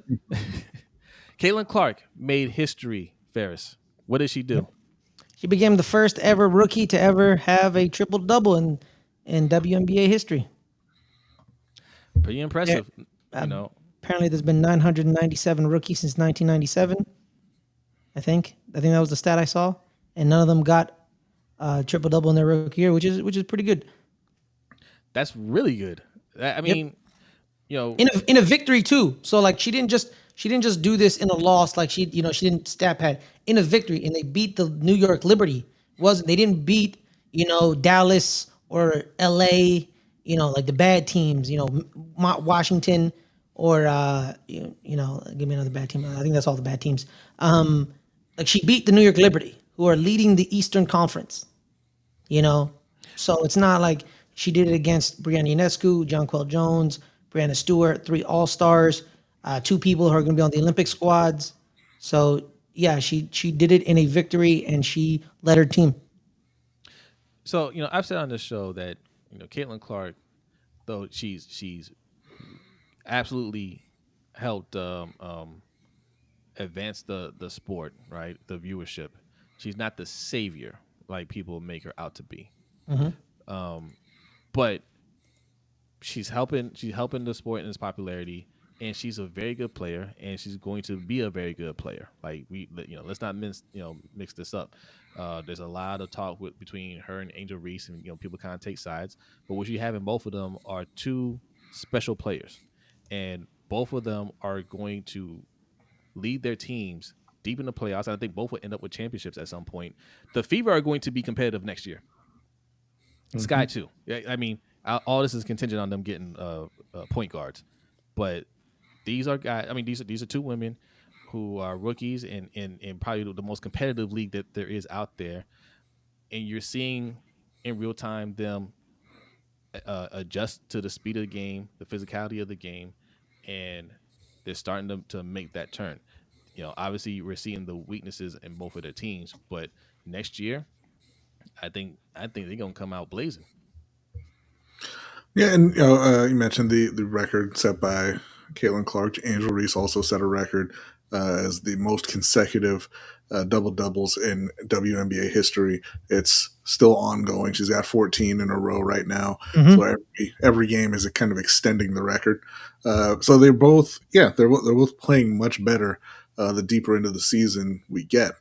Caitlin Clark made history, Ferris. What did she do? She became the first ever rookie to ever have a triple-double in WNBA history. Pretty impressive. Apparently there's been 997 rookies since 1997. I think that was the stat I saw. And none of them got triple-double in their rookie year, which is pretty good. That's really good. I mean, in a victory too. So like she didn't just do this in a loss. Like she didn't stat pad in a victory, and they beat the New York Liberty. They didn't beat Dallas or LA, like the bad teams, Washington or give me another bad team. I think that's all the bad teams. Like she beat the New York Liberty, who are leading the Eastern Conference. So it's not like she did it against Brianna Ionescu, Jonquel Jones, Brianna Stewart, 3 All-Stars, 2 people who are going to be on the Olympic squads. So yeah, she did it in a victory, and she led her team. So I've said on this show that Caitlin Clark, though she's absolutely helped advance the sport, right? The viewership. She's not the savior like people make her out to be. But she's helping the sport in its popularity, and she's a very good player, and she's going to be a very good player. Like let's not mix this up. There's a lot of talk between her and Angel Reese, and people kind of take sides. But what you have in both of them are 2 special players, and both of them are going to lead their teams deep in the playoffs. And I think both will end up with championships at some point. The Fever are going to be competitive next year. Sky too. I mean, all this is contingent on them getting point guards, but these are guys. I mean, these are 2 women who are rookies in probably the most competitive league that there is out there, and you're seeing in real time them adjust to the speed of the game, the physicality of the game, and they're starting to make that turn. Obviously we're seeing the weaknesses in both of their teams, but next year, I think they're gonna come out blazing. Yeah, and you mentioned the record set by Caitlin Clark. Angel Reese also set a record as the most consecutive double doubles in WNBA history. It's still ongoing. She's got 14 in a row right now. So every game is kind of extending the record. So they're both they're both playing much better the deeper into the season we get.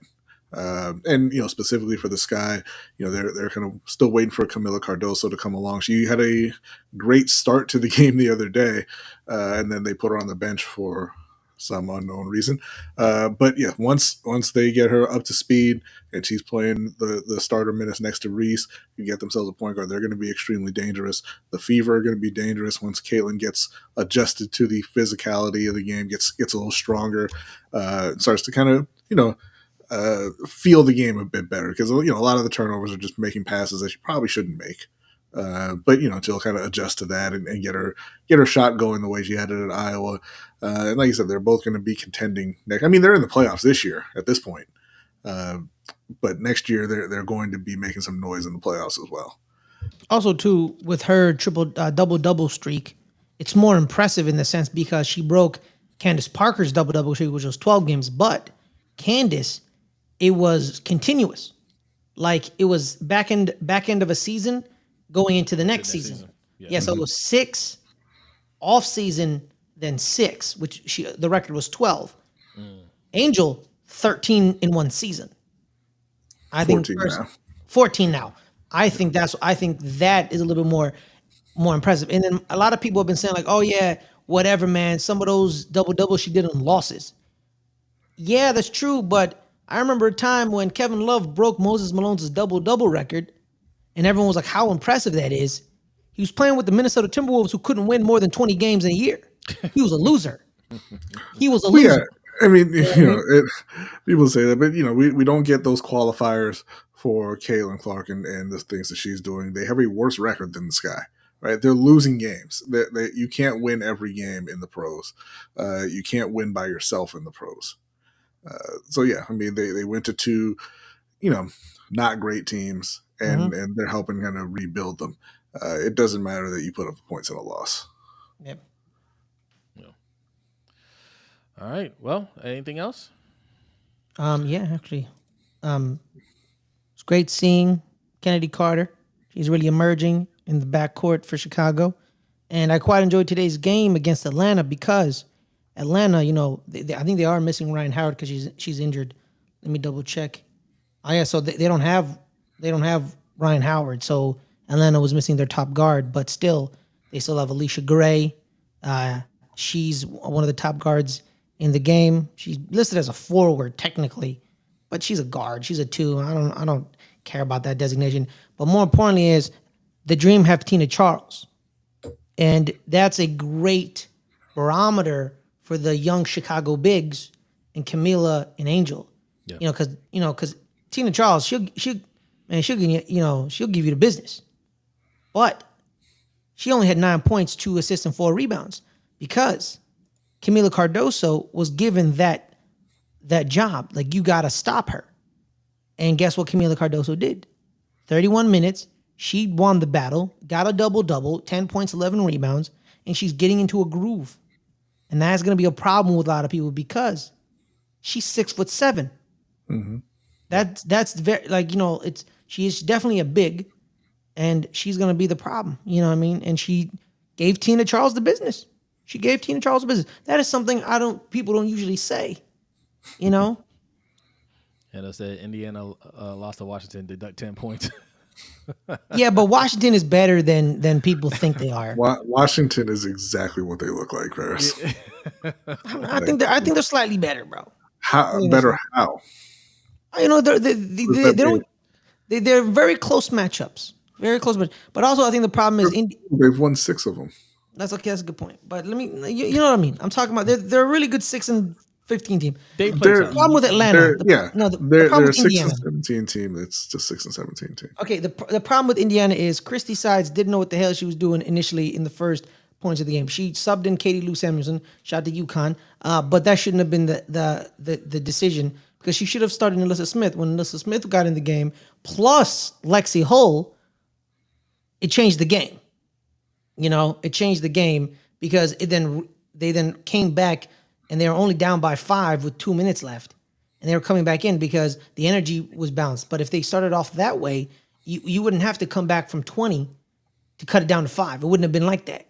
And specifically for the Sky, they're kind of still waiting for Camila Cardoso to come along. She had a great start to the game the other day, and then they put her on the bench for some unknown reason. But yeah, once they get her up to speed and she's playing the starter minutes next to Reese, you get themselves a point guard. They're going to be extremely dangerous. The Fever are going to be dangerous once Caitlin gets adjusted to the physicality of the game, gets a little stronger, starts to kind of feel the game a bit better, because a lot of the turnovers are just making passes that you probably shouldn't make. But she'll kind of adjust to that and get her shot going the way she had it at Iowa. And like you said, they're both going to be contending next. I mean, they're in the playoffs this year at this point, but next year they're going to be making some noise in the playoffs as well. Also, too, with her double streak, it's more impressive in the sense because she broke Candace Parker's double streak, which was 12 games, but Candace, it was continuous. Like it was back end of a season going into the next season. Yeah, so it was 6 off season, then 6, which the record was 12. Angel 13 in one season. I think 14 now. I think that is a little bit more impressive. And then a lot of people have been saying like, oh yeah, whatever, man. Some of those double she did on losses. Yeah, that's true. But I remember a time when Kevin Love broke Moses Malone's double record, and everyone was like, how impressive that is. He was playing with the Minnesota Timberwolves, who couldn't win more than 20 games in a year. He was a loser. Yeah, I mean, people say that, but we don't get those qualifiers for Caitlin Clark and the things that she's doing. They have a worse record than the Sky, right? They're losing games. You can't win every game in the pros. You can't win by yourself in the pros. So yeah, I mean, they went to 2, not great teams, and they're helping kind of rebuild them. It doesn't matter that you put up points in a loss. Yep. All right. Well, anything else? Yeah, actually, it's great seeing Kennedy Carter. She's really emerging in the backcourt for Chicago, and I quite enjoyed today's game against Atlanta because Atlanta, I think they are missing Ryan Howard because she's injured. Let me double check. Oh yeah, so they don't have Ryan Howard, so Atlanta was missing their top guard, but still they still have Alicia Gray. She's one of the top guards in the game. She's listed as a forward technically, but she's a guard. She's a 2. I don't care about that designation. But more importantly is the Dream have Tina Charles. And that's a great barometer for the young Chicago bigs and Camila and Angel. Yeah. Because Tina Charles, she'll give you the business. But she only had 9 points, 2 assists, and 4 rebounds because Camila Cardoso was given that job. Like, you got to stop her. And guess what Camila Cardoso did? 31 minutes. She won the battle, got a double-double, 10 points, 11 rebounds, and she's getting into a groove. And that's going to be a problem with a lot of people because she's 6'7". Mm-hmm. That's very, she is definitely a big, and she's going to be the problem. You know what I mean? And she gave Tina Charles the business. That is something people don't usually say, you know? And I said Indiana lost to Washington, deduct 10 points. Yeah, but Washington is better than people think they are. Washington is exactly what they look like, Ferris. I think they're slightly better, bro. How? You know, they're very close matchups. Very close, but also I think the problem is they've won 6 of them. That's okay. That's a good point. But you know what I mean. I'm talking about they're a really good 6 and 15 team. The problem with Atlanta. They're a 6 and 17 team. It's just 6 and 17 team. Okay. The problem with Indiana is Christy Sides didn't know what the hell she was doing initially in the first points of the game. She subbed in Katie Lou Samuelson, shot to UConn, but that shouldn't have been the decision because she should have started Alyssa Smith. When Alyssa Smith got in the game, plus Lexi Hull, it changed the game. You know, it changed the game because they then came back and they were only down by 5 with 2 minutes left. And they were coming back in because the energy was balanced. But if they started off that way, you wouldn't have to come back from 20 to cut it down to 5. It wouldn't have been like that.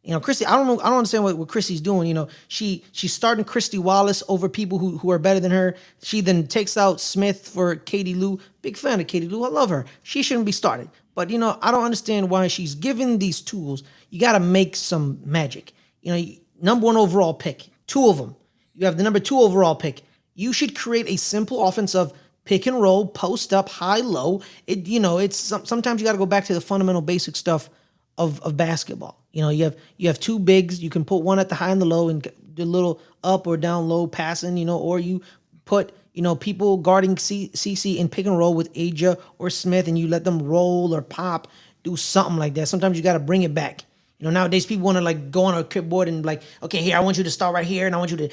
You know, Christy, I don't understand what Christy's doing. You know, she's starting Christy Wallace over people who are better than her. She then takes out Smith for Katie Lou. Big fan of Katie Lou. I love her. She shouldn't be started. But, you know, I don't understand why she's given these tools. You got to make some magic. You know, number 1 overall pick, 2 of them. You have the number 2 overall pick. You should create a simple offense of pick and roll, post up, high, low. Sometimes you got to go back to the fundamental basic stuff of basketball. You know, you have 2 bigs. You can put one at the high and the low and do a little up or down low passing, you know, or you put, you know, people guarding CC in pick and roll with Aja or Smith and you let them roll or pop, do something like that. Sometimes you got to bring it back. You know, nowadays people want to like go on a clipboard and like, okay, here, I want you to start right here and I want you to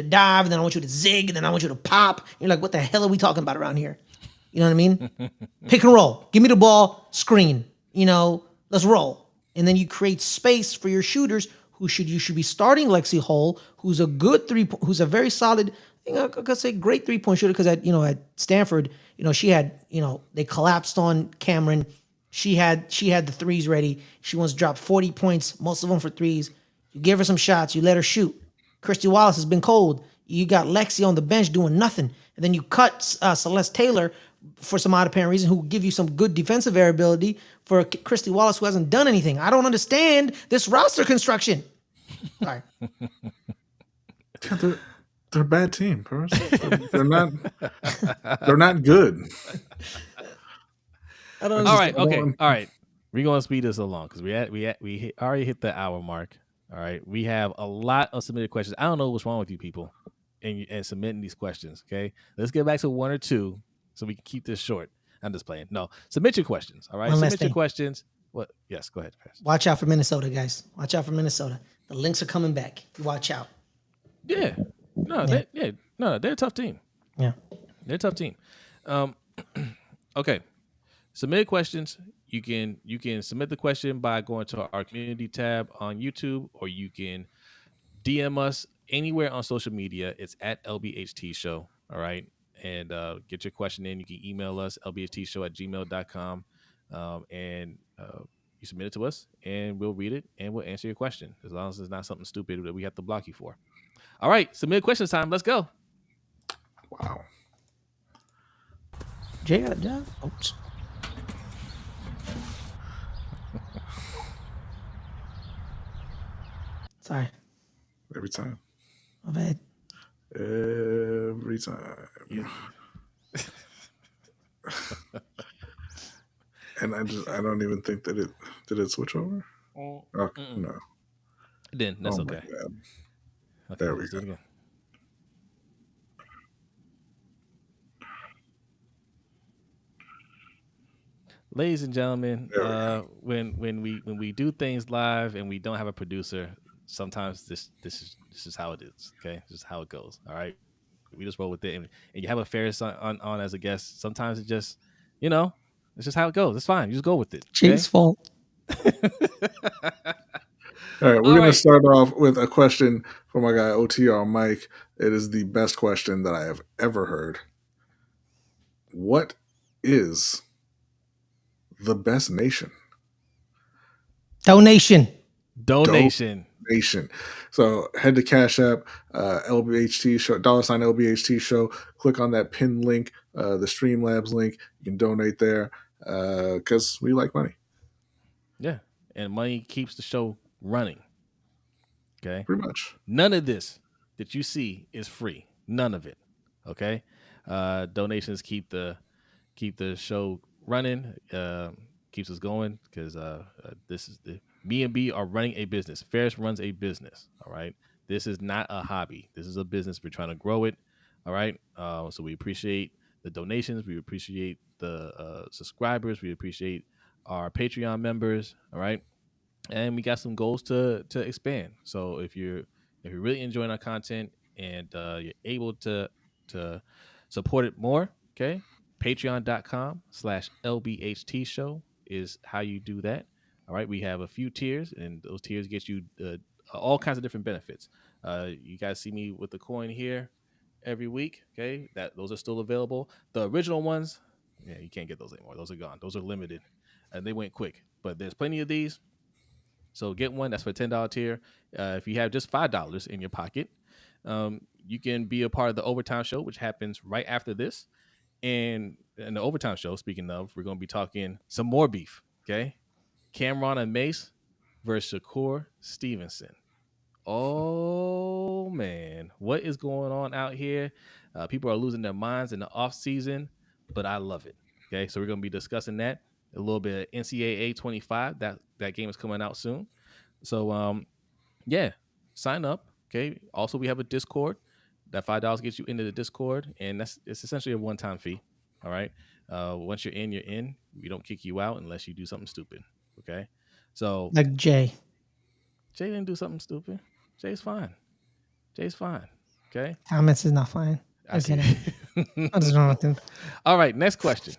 dive and then I want you to zig and then I want you to pop. You're like, what the hell are we talking about around here? You know what I mean? Pick and roll. Give me the ball, screen. You know, let's roll. And then you create space for your shooters you should be starting Lexi Hull, who's a good who's a very solid, I could say great 3-point shooter because at Stanford, you know, she had, you know, they collapsed on Cameron. She had the threes ready. She wants to drop 40 points, most of them for threes. You give her some shots, you let her shoot. Christy Wallace has been cold. You got Lexi on the bench doing nothing. And then you cut Celeste Taylor for some odd apparent reason who give you some good defensive variability for Christy Wallace who hasn't done anything. I don't understand this roster construction. Sorry. They're a bad team, They're not good. All right. We're gonna speed this along because we already hit the hour mark. All right. We have a lot of submitted questions. I don't know what's wrong with you people and submitting these questions. Okay. Let's get back to 1 or 2 so we can keep this short. I'm just playing. No, submit your questions. All right. Submit your questions. What? Yes, go ahead. Watch out for Minnesota, guys. Watch out for Minnesota. The Lynx are coming back. Watch out. Yeah. No, they're a tough team. Yeah. They're a tough team. Okay. Submit questions. You can submit the question by going to our community tab on YouTube, or you can DM us anywhere on social media. It's at LBHTShow. All right. And get your question in. You can email us, lbhtshow@gmail.com. And you submit it to us, and we'll read it, and we'll answer your question, as long as it's not something stupid that we have to block you for. All right. Submit questions time. Let's go. Wow. Jay got a job? Oops. Sorry. Every time. My bad. Every time. You- And I don't even think that did it switch over? Mm, Okay, mm-mm. no. Then that's Oh okay. my God. Okay, There we let's do go. it again. Ladies and gentlemen, There we go. when we do things live and we don't have a producer, sometimes this is how it is. Okay, this is how it goes. All right, we just roll with it, and you have a Ferris on as a guest. Sometimes it just, it's just how it goes. It's fine. You just go with it. Okay. Jay's fault. All right, we're All going to right. start off with a question from my guy OTR Mike. It is the best question that I have ever heard. What is the best nation? Donation. Donation. Nation. So head to Cash App, LBHT show, $ LBHT show. Click on that pinned link, the Streamlabs link. You can donate there because we like money. Yeah, and money keeps the show running. Okay. Pretty much. None of this that you see is free. None of it. Okay. Donations keep the show running, keeps us going because this is me and B are running a business. Ferris runs a business. All right. This is not a hobby. This is a business. We're trying to grow it. All right. So we appreciate the donations. We appreciate the subscribers. We appreciate our Patreon members. All right. And we got some goals to expand. So if you're really enjoying our content and you're able to support it more, okay, patreon.com/LBHTShow is how you do that. All right, we have a few tiers, and those tiers get you all kinds of different benefits. You guys see me with the coin here every week. Okay, those are still available. The original ones, yeah, you can't get those anymore. Those are gone. Those are limited, and they went quick. But there's plenty of these. So get one. That's for $10 tier. If you have just $5 in your pocket, you can be a part of the overtime show, which happens right after this. And in the overtime show, speaking of, we're going to be talking some more beef. Okay, Cameron and Mace versus Shakur Stevenson. Oh man, what is going on out here? People are losing their minds in the off season, but I love it. Okay, so we're going to be discussing that. A little bit of NCAA 25. That game is coming out soon. So yeah, sign up. Okay. Also, we have a Discord. That $5 gets you into the Discord, and it's essentially a one-time fee. All right. Once you're in, you're in. We don't kick you out unless you do something stupid. Okay. So Like Jay. Jay didn't do something stupid. Jay's fine. Jay's fine. Okay. Thomas is not fine. I see. What's wrong with him? All right. Next question.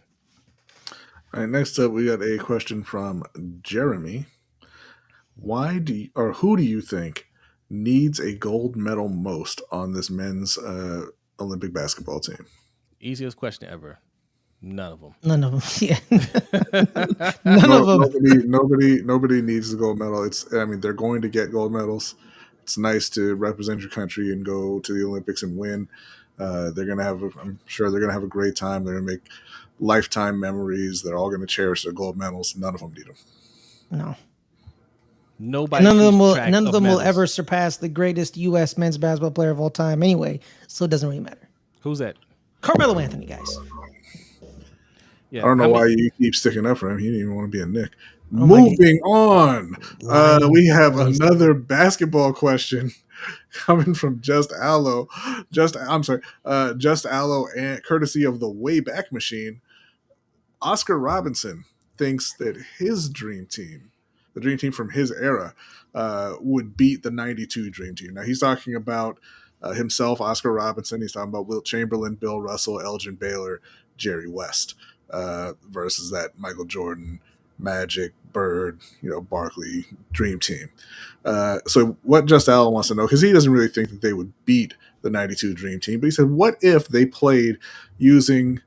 All right, next up, we got a question from Jeremy. Who do you think needs a gold medal most on this men's Olympic basketball team? Easiest question ever. None of them. None of them. Yeah. None of them. Nobody needs the gold medal. They're going to get gold medals. It's nice to represent your country and go to the Olympics and win. I'm sure they're gonna have a great time. They're gonna make lifetime memories. They're all gonna cherish their gold medals. None of them need them. No. Nobody. None of them will ever surpass the greatest U.S. men's basketball player of all time anyway, so it doesn't really matter. Who's that? Carmelo Anthony, guys. Yeah, I don't know why you keep sticking up for him. He didn't even want to be a Knick. Oh, Moving on. We have another basketball question coming from Just Allo. Just Allo, and courtesy of the Wayback Machine. Oscar Robinson thinks that his dream team, the dream team from his era, would beat the 92 dream team. Now, he's talking about himself, Oscar Robinson. He's talking about Wilt Chamberlain, Bill Russell, Elgin Baylor, Jerry West, versus that Michael Jordan, Magic, Bird, Barkley dream team. So what Just Allen wants to know, because he doesn't really think that they would beat the 92 dream team, but he said, what if they played using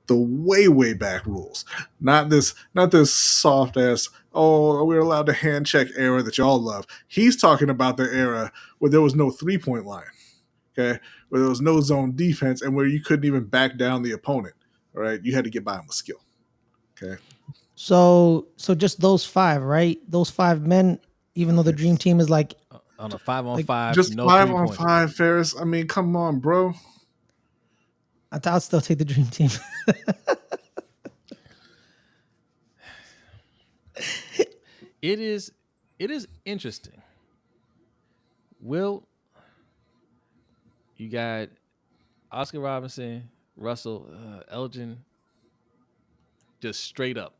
the way back rules, not this soft ass, we're allowed to hand check era that y'all love. He's talking about the era where there was no 3-point line, okay, where there was no zone defense, and where you couldn't even back down the opponent. All right, you had to get by him with skill. Okay. So just those five, right? Those five men, even though the dream team is like On a 5-on-5, Just no 5-on-5, 3-pointers. Ferris. I mean, come on, bro. I'll still take the dream team. It is interesting. Will, you got Oscar Robinson, Russell, Elgin, just straight up.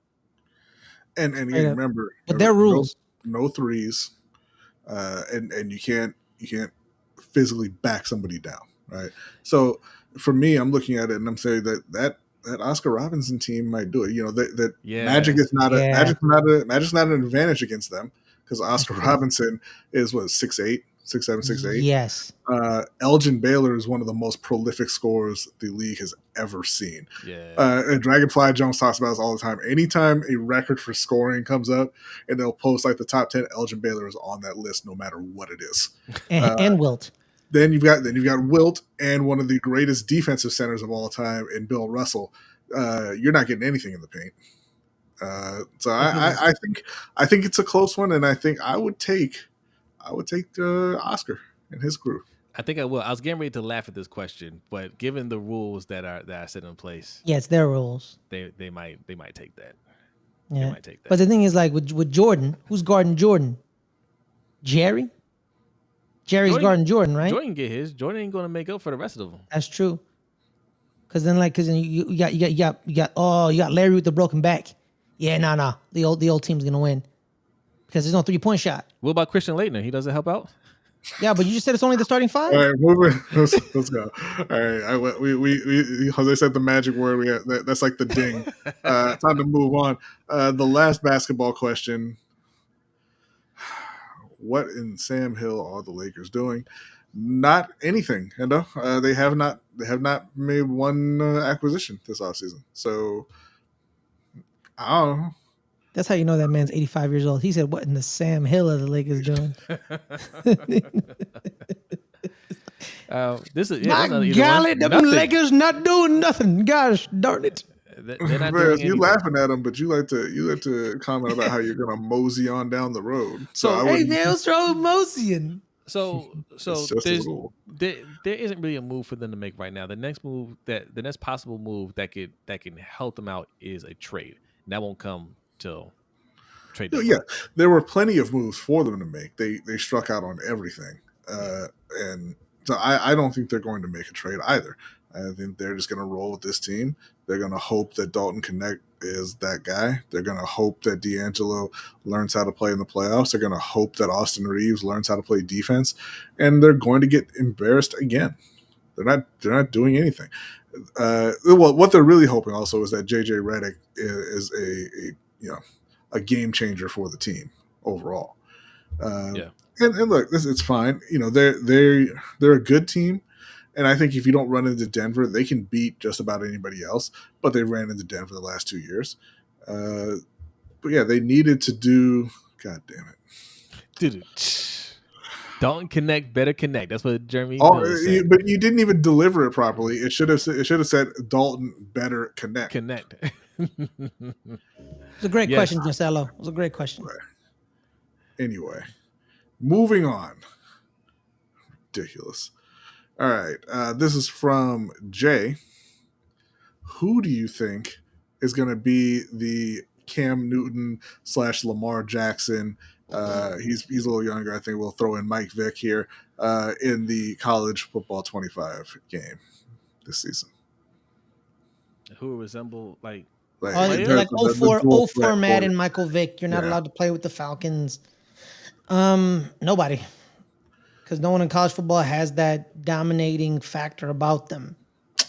And Straight up. remember, But their rules. no threes, and you can't physically back somebody down, right? So for me, I'm looking at it and I'm saying that Oscar Robinson team might do it. You know, that Magic is not Magic's not an advantage against them because Oscar Robinson is 6'8", 6'7", 6'8". Yes. Elgin Baylor is one of the most prolific scorers the league has ever seen. Yeah. And Dragonfly Jones talks about this all the time. Anytime a record for scoring comes up and they'll post like the top 10, Elgin Baylor is on that list no matter what it is. And Wilt. Then you've got Wilt and one of the greatest defensive centers of all time in Bill Russell. You're not getting anything in the paint. So I think it's a close one, and I think I would take Oscar and his crew. I think I will. I was getting ready to laugh at this question, but given the rules that are set in place, Yeah, it's their rules. they might take that. Yeah. They might take that. But the thing is, like with Jordan, who's guarding Jordan? Jerry's guarding Jordan, right? Jordan get his. Jordan ain't going to make up for the rest of them. That's true. Because then you got Larry with the broken back. Yeah, nah. The old team's gonna win because there's no 3-point shot. What about Christian Laettner? He doesn't help out. Yeah, but you just said it's only the starting 5. All right, moving. Let's go. All right, we Jose said the magic word. We got that's like the ding. Time to move on. The last basketball question. What in Sam Hill are the Lakers doing? Not anything, they have not made one acquisition this offseason. So I don't know. That's how you know that man's 85 years old. He said, "What in the Sam Hill are the Lakers doing?" This is My golly, them Lakers not doing nothing. Gosh darn it! They're not doing You laughing at them, but you like to comment about how you're gonna mosey on down the road. So hey, man, what's wrong with moseying? So there isn't really a move for them to make right now. The next possible move that can help them out is a trade. And that won't come till trade. Yeah, there were plenty of moves for them to make. They struck out on everything, and so I don't think they're going to make a trade either. I think they're just going to roll with this team. They're going to hope that Dalton Connect is that guy. They're going to hope that D'Angelo learns how to play in the playoffs. They're going to hope that Austin Reeves learns how to play defense, and they're going to get embarrassed again. They're not doing anything. Well, what they're really hoping also is that JJ Redick is a game changer for the team overall. And look, it's fine. They're a good team. And I think if you don't run into Denver, they can beat just about anybody else. But they ran into Denver the last 2 years. But yeah, they needed to do. God damn it, dude! Dalton Connect, better connect. That's what Jeremy. But you didn't even deliver it properly. It should have said Dalton better connect. It's a great question, Giselo. It was a great question. Anyway, moving on. Ridiculous. All right, this is from Jay. Who do you think is going to be the Cam Newton / Lamar Jackson? He's a little younger. I think we'll throw in Mike Vick here in the college football 25 game this season. Who resemble like 04 Madden Michael Vick? You're not allowed to play with the Falcons. Nobody. Because no one in college football has that dominating factor about them,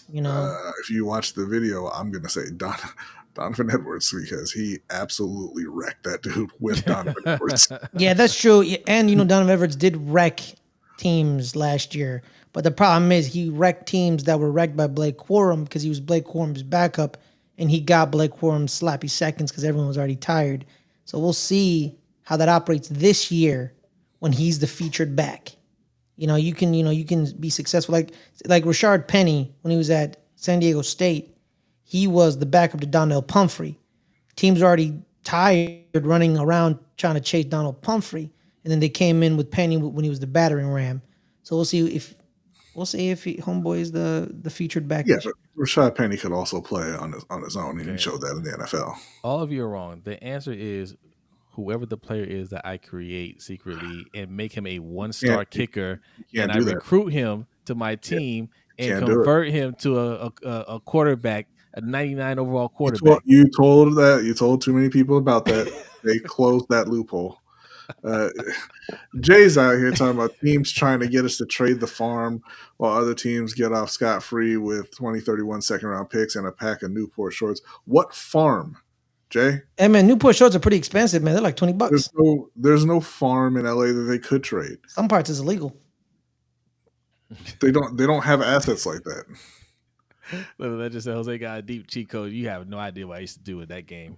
If you watch the video, I'm going to say Donovan Edwards because he absolutely wrecked that dude with Donovan Edwards. Yeah, that's true. And, Donovan Edwards did wreck teams last year. But the problem is he wrecked teams that were wrecked by Blake Corum because he was Blake Corum's backup. And he got Blake Corum's sloppy seconds because everyone was already tired. So we'll see how that operates this year when he's the featured back. You can be successful. Like Rashard Penny, when he was at San Diego State, he was the backup to Donnell Pumphrey. Teams are already tired running around trying to chase Donnell Pumphrey. and then they came in with Penny when he was the battering ram. So we'll see if Homeboy is the featured back. Yeah, but Rashad Penny could also play on his own, and he showed that in the NFL. All of you are wrong. The answer is whoever the player is that I create secretly and make him a 1-star kicker, and I recruit him to my team and convert him to a quarterback, a 99 overall quarterback. You told too many people about that. They closed that loophole. Jay's out here talking about teams trying to get us to trade the farm while other teams get off scot-free with 2031 second-round picks and a pack of Newport shorts. What farm, Jay? Hey, man, Newport shorts are pretty expensive, man. They're like $20. There's no farm in LA that they could trade. Some parts is illegal. They don't have assets like that. That just said Jose got a deep cheat code. You have no idea what I used to do in that game.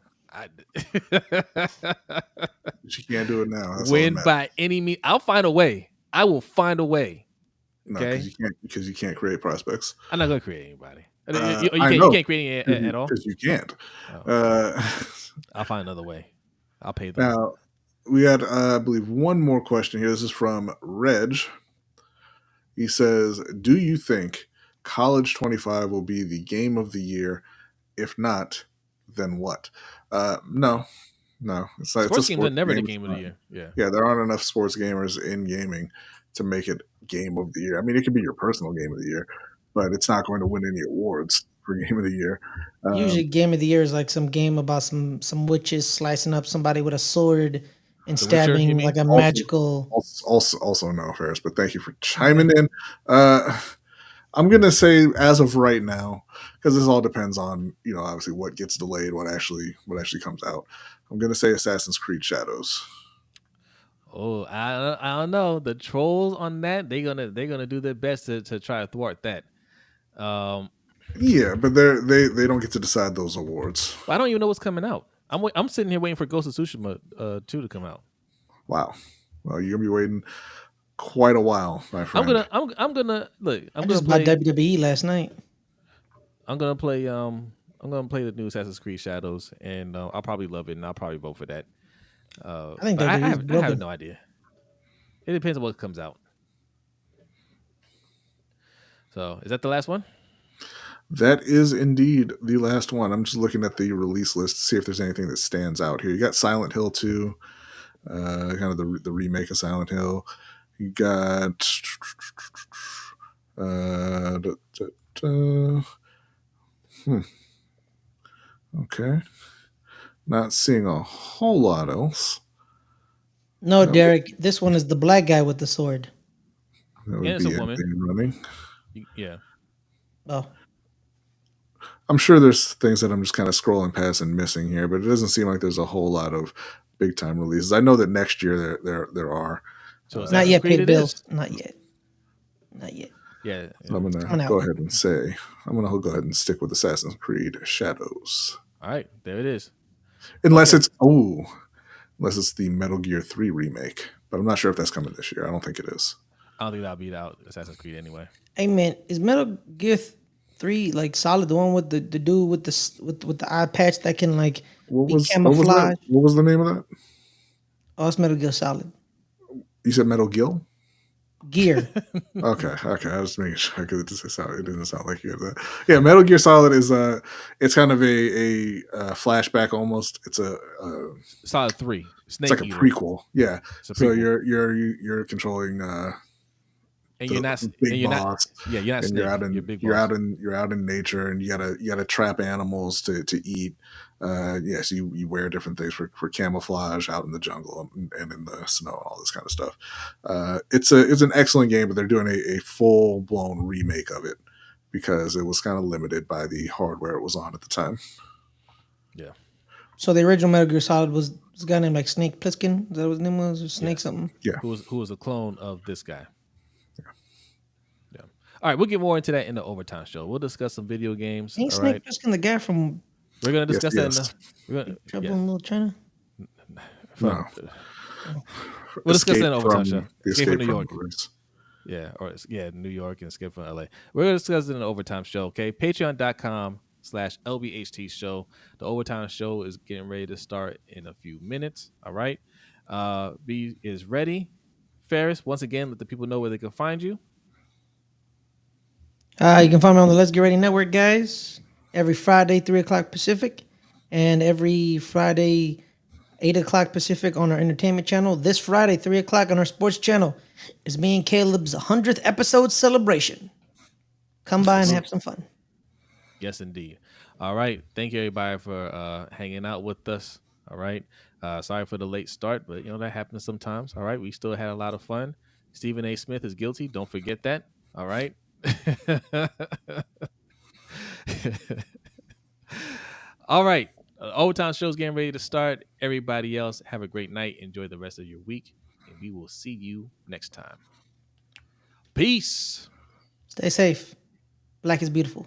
She can't do it now. That's win by any means. I'll find a way. I will find a way. Okay, no, because you can't create prospects. I'm not gonna create anybody. You can't create any at all because you can't. I'll find another way. I'll pay them. Now we had, I believe, one more question here. This is from Reg. He says, "Do you think College 25 will be the game of the year? If not, then what?" No. It's like sports games are never the game of the year. Yeah, there aren't enough sports gamers in gaming to make it game of the year. I mean, it could be your personal game of the year, but it's not going to win any awards for game of the year. Usually, game of the year is like some game about some witches slicing up somebody with a sword and stabbing like a magical. Also no, Ferris, but thank you for chiming in. I'm gonna say as of right now, because this all depends on obviously what gets delayed, what actually comes out. I'm gonna say Assassin's Creed Shadows. Oh, I don't know. The trolls on that, they're gonna do their best to try to thwart that. Yeah, but they don't get to decide those awards. I don't even know what's coming out. I'm sitting here waiting for Ghost of Tsushima 2 to come out. Wow. Well, you're gonna be waiting quite a while, my friend. I'm gonna look. I just bought WWE last night. I'm gonna play the new Assassin's Creed Shadows, and I'll probably love it, and I'll probably vote for that. I think I have no idea. It depends on what comes out. So, is that the last one? That is indeed the last one. I'm just looking at the release list to see if there's anything that stands out here. You got Silent Hill 2, kind of the remake of Silent Hill. You got okay. Not seeing a whole lot else. No, Derek, this one is the black guy with the sword. That would be a woman running. Yeah. Oh. I'm sure there's things that I'm just kind of scrolling past and missing here, but it doesn't seem like there's a whole lot of big time releases. I know that next year there are. So not yet paid bills. Not yet. Yeah. So I'm gonna go ahead and say I'm gonna go ahead and stick with Assassin's Creed Shadows. All right, there it is. Unless it's the Metal Gear 3 remake, but I'm not sure if that's coming this year. I don't think it is. I don't think that'll beat out Assassin's Creed anyway. Hey man, is Metal Gear 3 like solid? The one with the dude with the eye patch that can like camouflage. What was the name of that? Oh, it's Metal Gear Solid. You said Metal Gear? Gear. Okay. I was making sure because it didn't sound like you had that. Yeah, Metal Gear Solid is it's kind of a flashback almost. It's a Solid 3. Snake it's like a prequel. Yeah. So you're controlling and you're not big boss. Yeah, you're not. You're out in nature, and you gotta trap animals to eat. Yes, you wear different things for camouflage out in the jungle and in the snow and all this kind of stuff. It's an excellent game, but they're doing a full blown remake of it because it was kind of limited by the hardware it was on at the time. Yeah. So the original Metal Gear Solid was a guy named like Snake Plissken. Is that what his name was? Or Snake something? Yeah. Who was a clone of this guy. Yeah. All right, we'll get more into that in the overtime show. We'll discuss some video games. Ain't Snake Plissken the guy from? We're gonna discuss that. Trouble in Little China. No. We'll discuss that in the overtime show. Escape from New York. New York and Escape from LA. We're gonna discuss it in the overtime show. Okay, Patreon.com/LBHTShow. The overtime show is getting ready to start in a few minutes. All right. B is ready. Ferris, once again, let the people know where they can find you. You can find me on the Let's Get Ready Network, guys. Every Friday, 3 o'clock Pacific, and every Friday, 8 o'clock Pacific on our entertainment channel. This Friday, 3 o'clock on our sports channel, is me and Caleb's 100th episode celebration. Come by and have some fun. Yes, indeed. All right. Thank you, everybody, for hanging out with us. All right. Sorry for the late start, but that happens sometimes. All right. We still had a lot of fun. Stephen A. Smith is guilty. Don't forget that. All right. All right. Old Town Show's getting ready to start. Everybody else, have a great night. Enjoy the rest of your week, and we will see you next time. Peace. Stay safe. Black is beautiful.